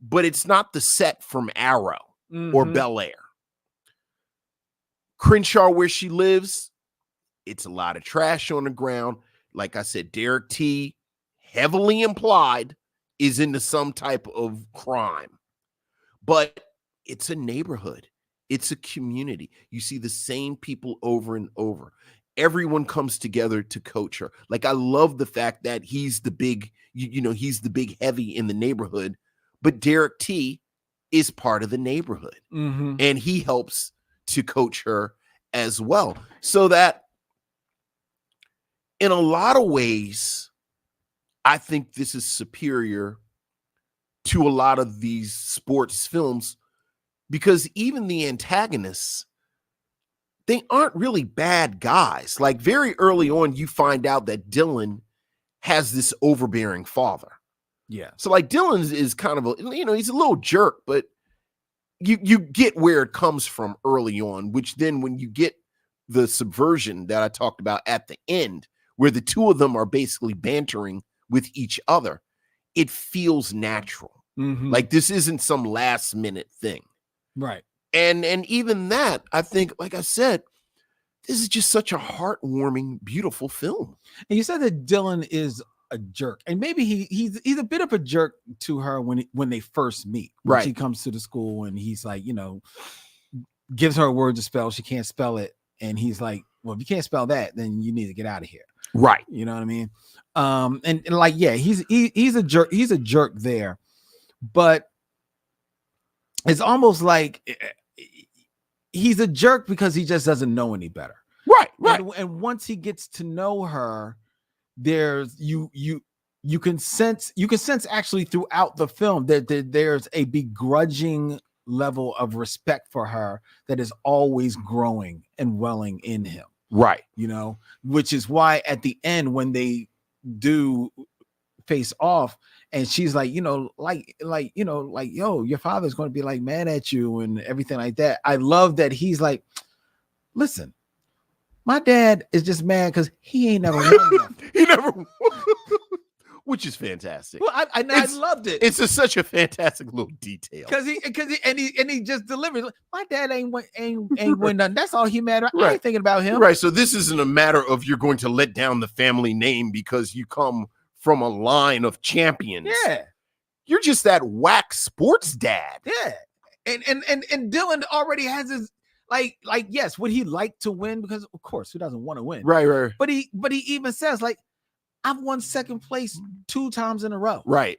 but it's not the set from Arrow or Bel Air. Crenshaw, where she lives, it's a lot of trash on the ground. Like I said, Derek T, heavily implied, is into some type of crime. But it's a neighborhood. It's a community. You see the same people over and over. Everyone comes together to coach her. Like, I love the fact that he's the big, he's the big heavy in the neighborhood, but Derek T is part of the neighborhood. And he helps to coach her as well. So that in a lot of ways, I think this is superior to a lot of these sports films, because even the antagonists, they aren't really bad guys. Like, very early on, you find out that Dylan has this overbearing father. Yeah. So, like, Dylan is kind of he's a little jerk, but you get where it comes from early on, which then when you get the subversion that I talked about at the end, where the two of them are basically bantering with each other, it feels natural. Mhm. Like this isn't some last minute thing. Right. And even that, I think, like I said, this is just such a heartwarming, beautiful film. And you said that Dylan is a jerk, and maybe he's a bit of a jerk to her when they first meet. When Right. she comes to the school and he's like, gives her a word to spell. She can't spell it, and he's like, "Well, if you can't spell that, then you need to get out of here." Right. You know what I mean? And like, yeah, he's a jerk. He's a jerk there, but it's almost like he's a jerk because he just doesn't know any better. Right. And once he gets to know her, there's you can sense actually throughout the film that there's a begrudging level of respect for her that is always growing and welling in him. Right. Which is why at the end when they do face off and she's like, yo, your father's going to be like mad at you and everything like that. I love that he's like, listen, my dad is just mad because he ain't never won nothing. He never won. Which is fantastic. Well, I loved it. It's such a fantastic little detail. Because he just delivered. My dad ain't win nothing. That's all he mad about. I ain't thinking about him. Right. So this isn't a matter of you're going to let down the family name because you come from a line of champions. Yeah. You're just that whack sports dad. Yeah. And Dylan already has his like yes, would he like to win? Because of course, who doesn't want to win? Right. But he even says like, I've won second place 2 times in a row. Right.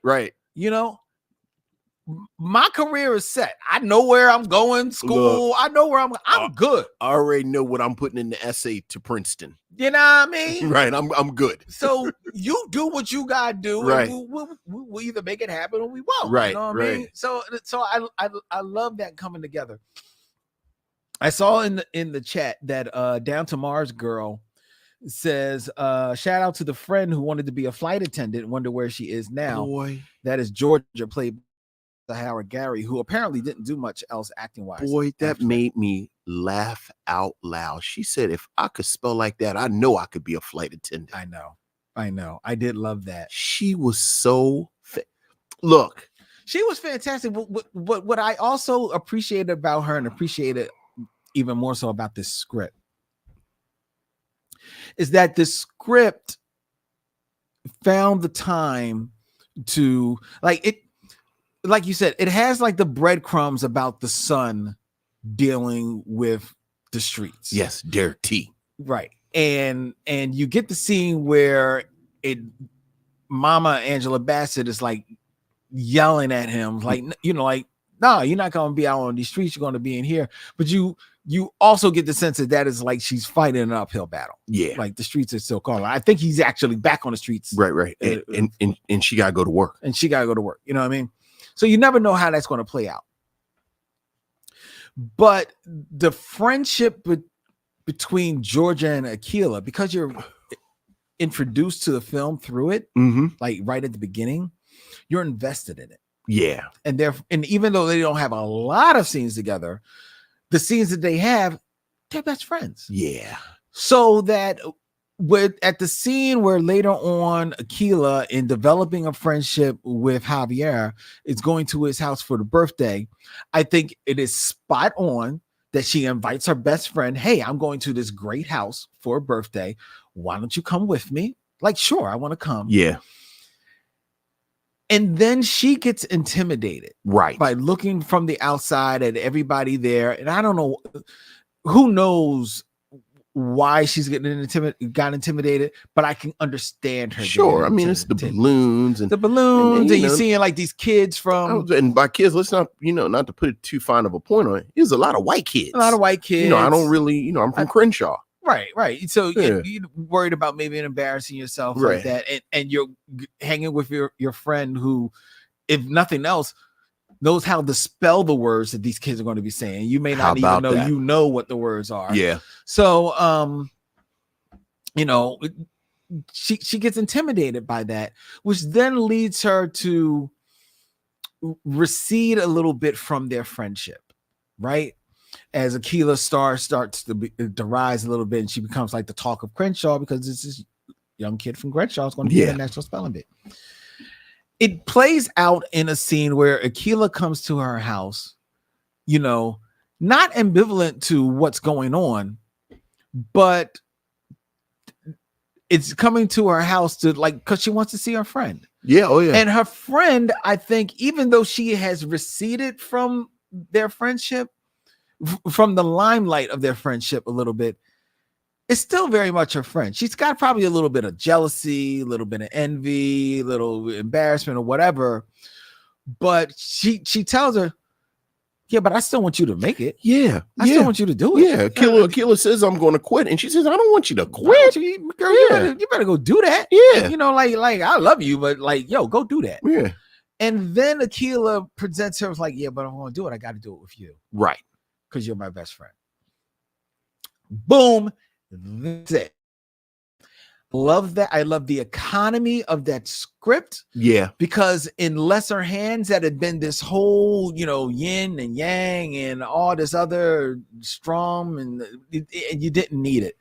My career is set. I know where I'm going, school. I know where I'm good. I already know what I'm putting in the essay to Princeton. You know what I mean? Right. I'm good. So you do what you gotta do. Right. And we'll either make it happen or we won't. Right. You know what I mean? So I love that coming together. I saw in the chat that Down to Mars girl says, shout out to the friend who wanted to be a flight attendant, wonder where she is now. Boy. That is Georgia, played by Howard Gary, who apparently didn't do much else acting wise. Boy, that made me laugh out loud. She said, if I could spell like that, I know I could be a flight attendant. I know. I did love that. She was so look. She was fantastic. What I also appreciated about her and appreciated even more so about this script is that the script found the time to like you said, it has like the breadcrumbs about the son dealing with the streets. Yes, dirty. Right. And you get the scene where Mama Angela Bassett is like yelling at him, like, no, you're not going to be out on these streets. You're going to be in here. But you also get the sense that is like she's fighting an uphill battle. Yeah. Like the streets are still calling. I think he's actually back on the streets. Right. And she got to go to work. And she got to go to work. You know what I mean? So you never know how that's going to play out. But the friendship between Georgia and Akeelah, because you're introduced to the film through it, like right at the beginning, you're invested in it. Yeah. And even though they don't have a lot of scenes together, the scenes that they have, they're best friends. Yeah. So that at the scene where later on Akeelah, in developing a friendship with Javier, is going to his house for the birthday, I think it is spot on that she invites her best friend. Hey, I'm going to this great house for a birthday. Why don't you come with me? Like, sure, I want to come. Yeah. And then she gets intimidated, right, by looking from the outside at everybody there. And I don't know, who knows why she's got intimidated, but I can understand her. Sure. I mean, it's the balloons and you're seeing like these kids from, and by kids, let's not, not to put it too fine of a point on it. There's a lot of white kids. I don't really, I'm from Crenshaw. Right. So you're worried about maybe embarrassing yourself like that. And you're hanging with your friend who, if nothing else, knows how to spell the words that these kids are going to be saying. You may not even know what the words are. Yeah. So she gets intimidated by that, which then leads her to recede a little bit from their friendship, right? As Akeelah starts to rise a little bit, and she becomes like the talk of Crenshaw because this is young kid from Crenshaw is going to be in the National Spelling Bee. it plays out in a scene where Akeelah comes to her house, not ambivalent to what's going on, but it's coming to her house to because she wants to see her friend. Yeah. Oh yeah. And her friend, I think, even though she has receded from their friendship, from the limelight of their friendship a little bit, it's still very much her friend. She's got probably a little bit of jealousy, a little bit of envy, a little embarrassment or whatever. But she tells her, yeah, but I still want you to make it. Yeah. I still want you to do it. Yeah. Akeelah says, I'm going to quit. And she says, I don't want you to quit. Girl, you better go do that. Yeah. Like I love you, but go do that. Yeah. And then Akeelah presents her like, yeah, but I'm going to do it. I got to do it with you. Right. Because you're my best friend. Boom. That's it. Love that. I love the economy of that script. Yeah. Because in lesser hands, that had been this whole, yin and yang and all this other strum, and you didn't need it.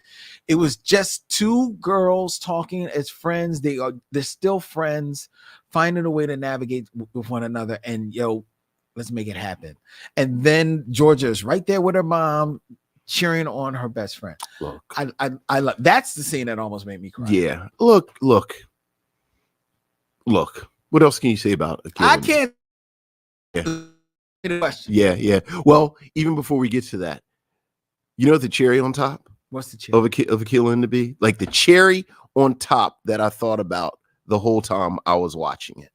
It was just two girls talking as friends. They're still friends, finding a way to navigate with one another. And let's make it happen. And then Georgia is right there with her mom, cheering on her best friend. Look, I love that's the scene that almost made me cry. Yeah. Look. What else can you say about Akeelah? I can't. Yeah. Yeah. Well, even before we get to that, the cherry on top? What's the cherry? Of Akeelah and the Bee? Like the cherry on top that I thought about the whole time I was watching it.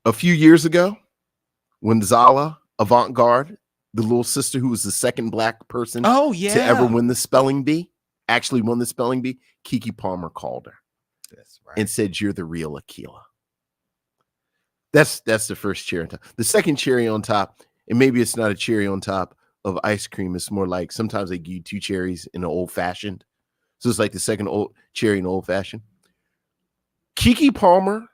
A few years ago, when Zala Avant-Garde, the little sister who was the second black person to ever win the spelling bee, actually won the spelling bee, Keke Palmer called her. That's right. And said, you're the real Akeelah. That's the first cherry on top. The second cherry on top, and maybe it's not a cherry on top of ice cream, it's more like sometimes they give you two cherries in an old fashioned. So it's like the second old cherry in old fashioned. Keke Palmer,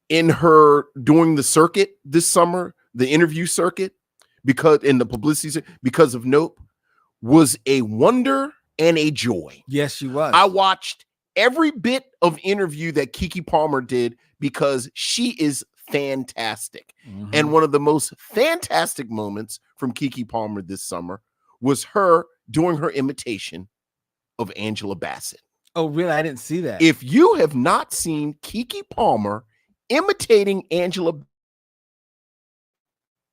in her doing the circuit this summer, the interview circuit, because in the publicity, because of Nope, was a wonder and a joy. Yes, she was. I watched every bit of interview that Keke Palmer did because she is fantastic. Mm-hmm. And one of the most fantastic moments from Keke Palmer this summer was her doing her imitation of Angela Bassett. Oh, really? I didn't see that. If you have not seen Keke Palmer imitating Angela,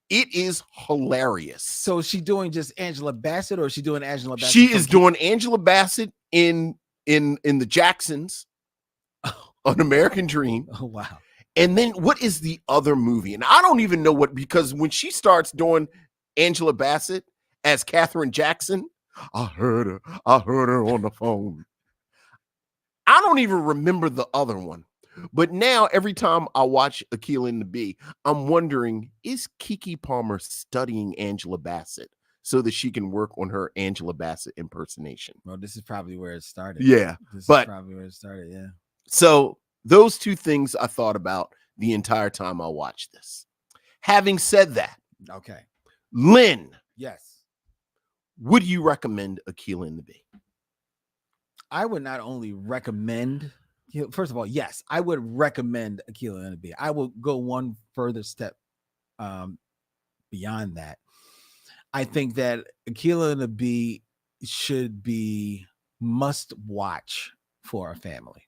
it is hilarious. So is she doing just Angela Bassett, or is she doing Angela Bassett? She is doing Angela Bassett in the Jacksons, An American Dream. Oh, wow. And then what is the other movie? And I don't even know what, because when she starts doing Angela Bassett as Katherine Jackson, I heard her on the phone. I don't even remember the other one. But now every time I watch Akeelah and the Bee, I'm wondering, is Keke Palmer studying Angela Bassett so that she can work on her Angela Bassett impersonation? Well, this is probably where it started. Yeah. This is probably where it started, yeah. So those two things I thought about the entire time I watched this. Having said that, okay, Lynn. Yes. Would you recommend Akeelah and the Bee? I would not only recommend, first of all, yes, I would recommend Akeelah and the Bee. I will go one further step beyond that. I think that Akeelah and the Bee should be must watch for a family.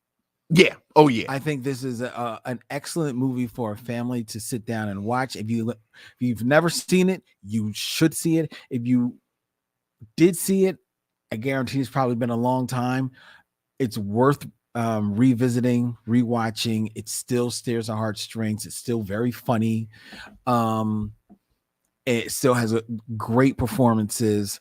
Yeah. Oh, yeah. I think this is an excellent movie for a family to sit down and watch. If you've never seen it, you should see it. If you did see it, I guarantee it's probably been a long time. It's worth revisiting, rewatching. It still stirs our heartstrings. It's still very funny. It still has great performances,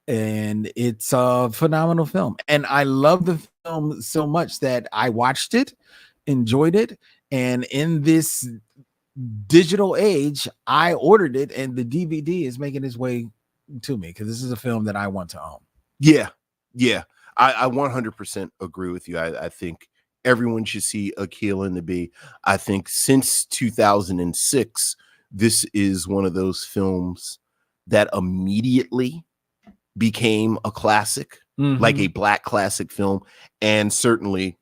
and it's a phenomenal film. And I love the film so much that I watched it, enjoyed it, and in this digital age, I ordered it, and the DVD is making its way to me because this is a film that I want to own. Yeah. I 100% agree with you. I think everyone should see Akeelah and the Bee. I think since 2006, this is one of those films that immediately became a classic, like a Black classic film. And certainly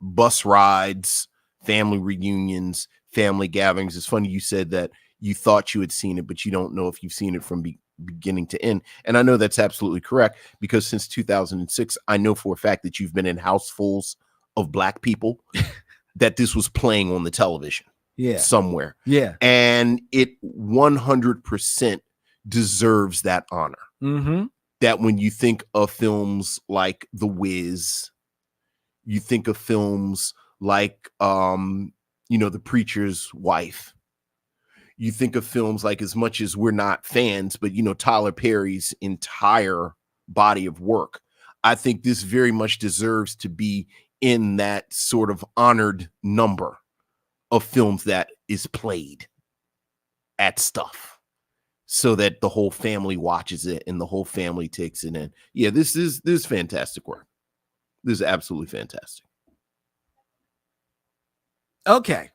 bus rides, family reunions, family gatherings. It's funny you said that you thought you had seen it, but you don't know if you've seen it from beginning to end. And I know that's absolutely correct, because since 2006, I know for a fact that you've been in housefuls of Black people that this was playing on the television somewhere. Yeah. And it 100% deserves that honor. Mm-hmm. That when you think of films like The Wiz, you think of films like, The Preacher's Wife. You think of films like, as much as we're not fans, but, Tyler Perry's entire body of work. I think this very much deserves to be in that sort of honored number of films that is played at stuff, so that the whole family watches it and the whole family takes it in. Yeah, this is fantastic work. This is absolutely fantastic. Okay.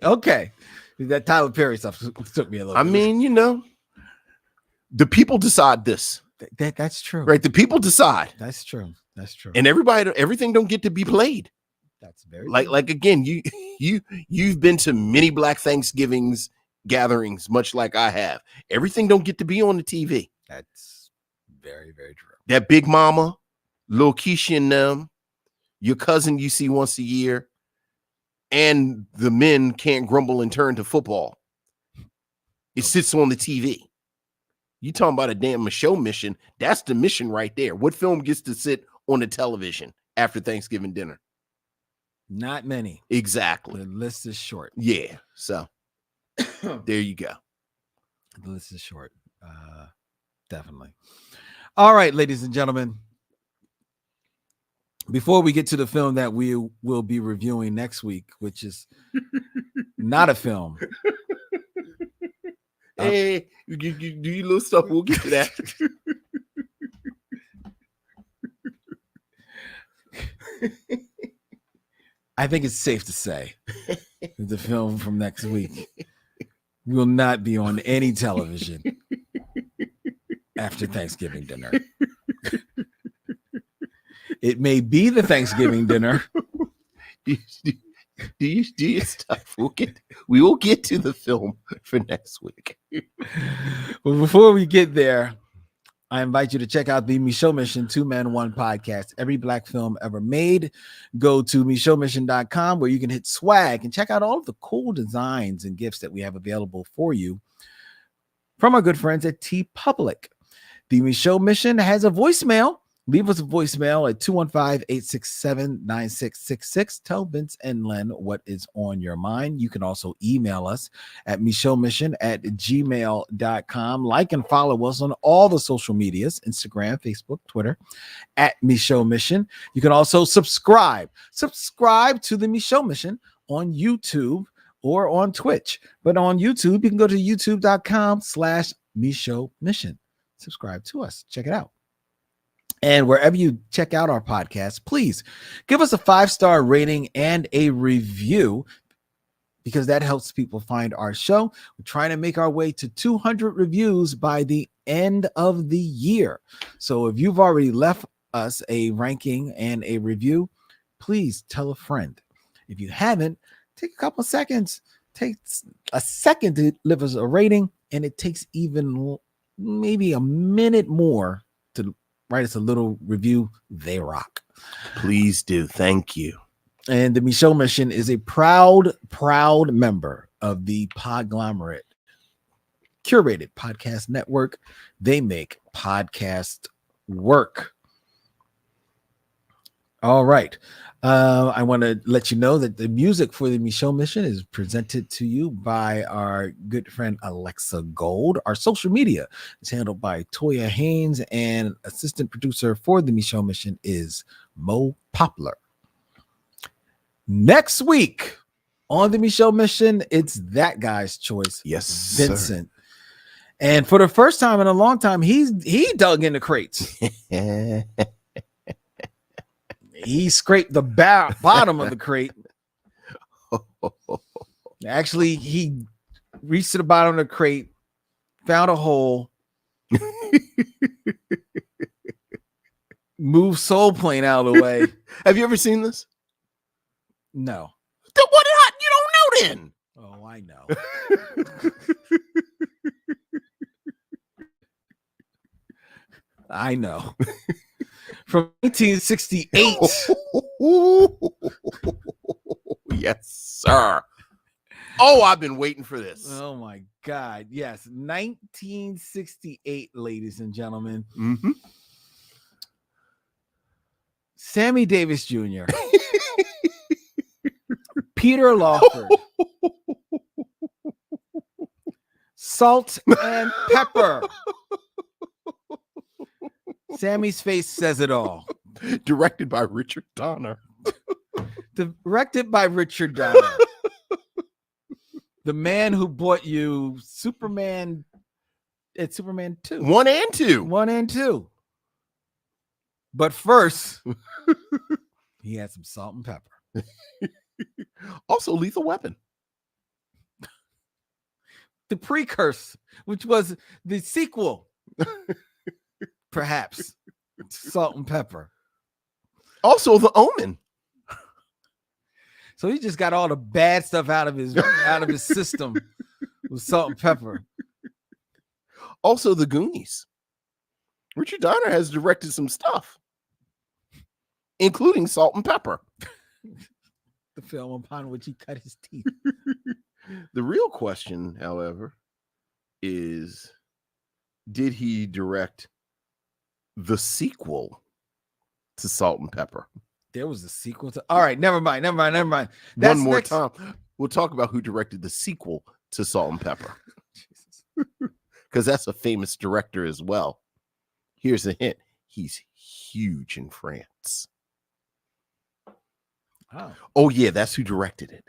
Okay. That Tyler Perry stuff took me a little bit. I mean, the people decide this. That's true. Right? The people decide. That's true. That's true. And everything don't get to be played. That's very like again, you've been to many Black Thanksgivings gatherings, much like I have. Everything don't get to be on the TV. That's very, very true. That Big Mama, Lil Keisha and them, your cousin you see once a year, and the men can't grumble and turn to football. It sits on the TV. You talking about a damn show mission? That's the mission right there. What film gets to sit on the television after Thanksgiving dinner? Not many. Exactly. The list is short. Yeah. So there you go. The list is short. Definitely. All right, ladies and gentlemen. Before we get to the film that we will be reviewing next week, which is not a film. Hey, do you little stuff? We'll get to that. I think it's safe to say that the film from next week will not be on any television after Thanksgiving dinner. It may be the Thanksgiving dinner. Do you stuff? We will get to the film for next week. But before we get there, I invite you to check out the Micheaux Mission 2 Men 1 podcast. Every Black film ever made. Go to micheauxmission.com where you can hit swag and check out all of the cool designs and gifts that we have available for you from our good friends at TeePublic. The Micheaux Mission has a voicemail. Leave us a voicemail at 215-867-9666. Tell Vince and Len what is on your mind. You can also email us at micheauxmission@gmail.com. Like and follow us on all the social medias, Instagram, Facebook, Twitter, at Micheaux Mission. You can also subscribe to the Micheaux Mission on YouTube or on Twitch. But on YouTube, you can go to youtube.com/Micheaux Mission. Subscribe to us. Check it out. And wherever you check out our podcast, please give us a 5-star rating and a review, because that helps people find our show. We're trying to make our way to 200 reviews by the end of the year. So if you've already left us a ranking and a review, please tell a friend. If you haven't, take a couple seconds. Take a second to leave us a rating, and it takes even maybe a minute more to write us a little review. They rock. Please do. Thank you. And the Micheaux Mission is a proud member of the Podglomerate curated podcast network. They make podcast work. All right. I want to let you know that the music for the Micheaux Mission is presented to you by our good friend Alexa Gold. Our social media is handled by Toya Haynes, and assistant producer for the Micheaux Mission is Mo Poplar. Next week on the Micheaux Mission, it's that guy's choice. Yes, Vincent. Sir. And for the first time in a long time, he dug in the crates. He scraped the bottom of the crate. Actually, he reached to the bottom of the crate, found a hole, moved Soul Plane out of the way, Have you ever seen this? No. Then what? You don't know then. Oh, I know. I know. From 1968. Yes, sir. Oh, I've been waiting for this. Oh my God. Yes. 1968, ladies and gentlemen. Mm-hmm. Sammy Davis Jr. Peter Lawford. Salt and pepper. Sammy's face says it all. Directed by Richard Donner. Directed by Richard Donner. The man who bought you Superman at Superman 2. 1 and 2. 1 and 2. But first, he had some salt and pepper. Also, Lethal Weapon. The precursor, which was the sequel, perhaps. Salt and pepper. Also, The Omen. So he just got all the bad stuff out of his system with salt and pepper. Also, The Goonies. Richard Donner has directed some stuff, including Salt and Pepper. The film upon which he cut his teeth. The real question, however, is did he direct the sequel to Salt and Pepper? There was a sequel to. All right, never mind. One more time. We'll talk about who directed the sequel to Salt and Pepper. Because that's a famous director as well. Here's a hint. He's huge in France. Oh yeah, that's who directed it.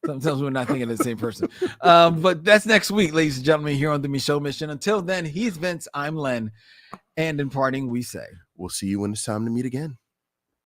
Sometimes we're not thinking of the same person. But that's next week, ladies and gentlemen, here on the Michaud Mission. Until then, he's Vince, I'm Len. And in parting, we say, we'll see you when it's time to meet again.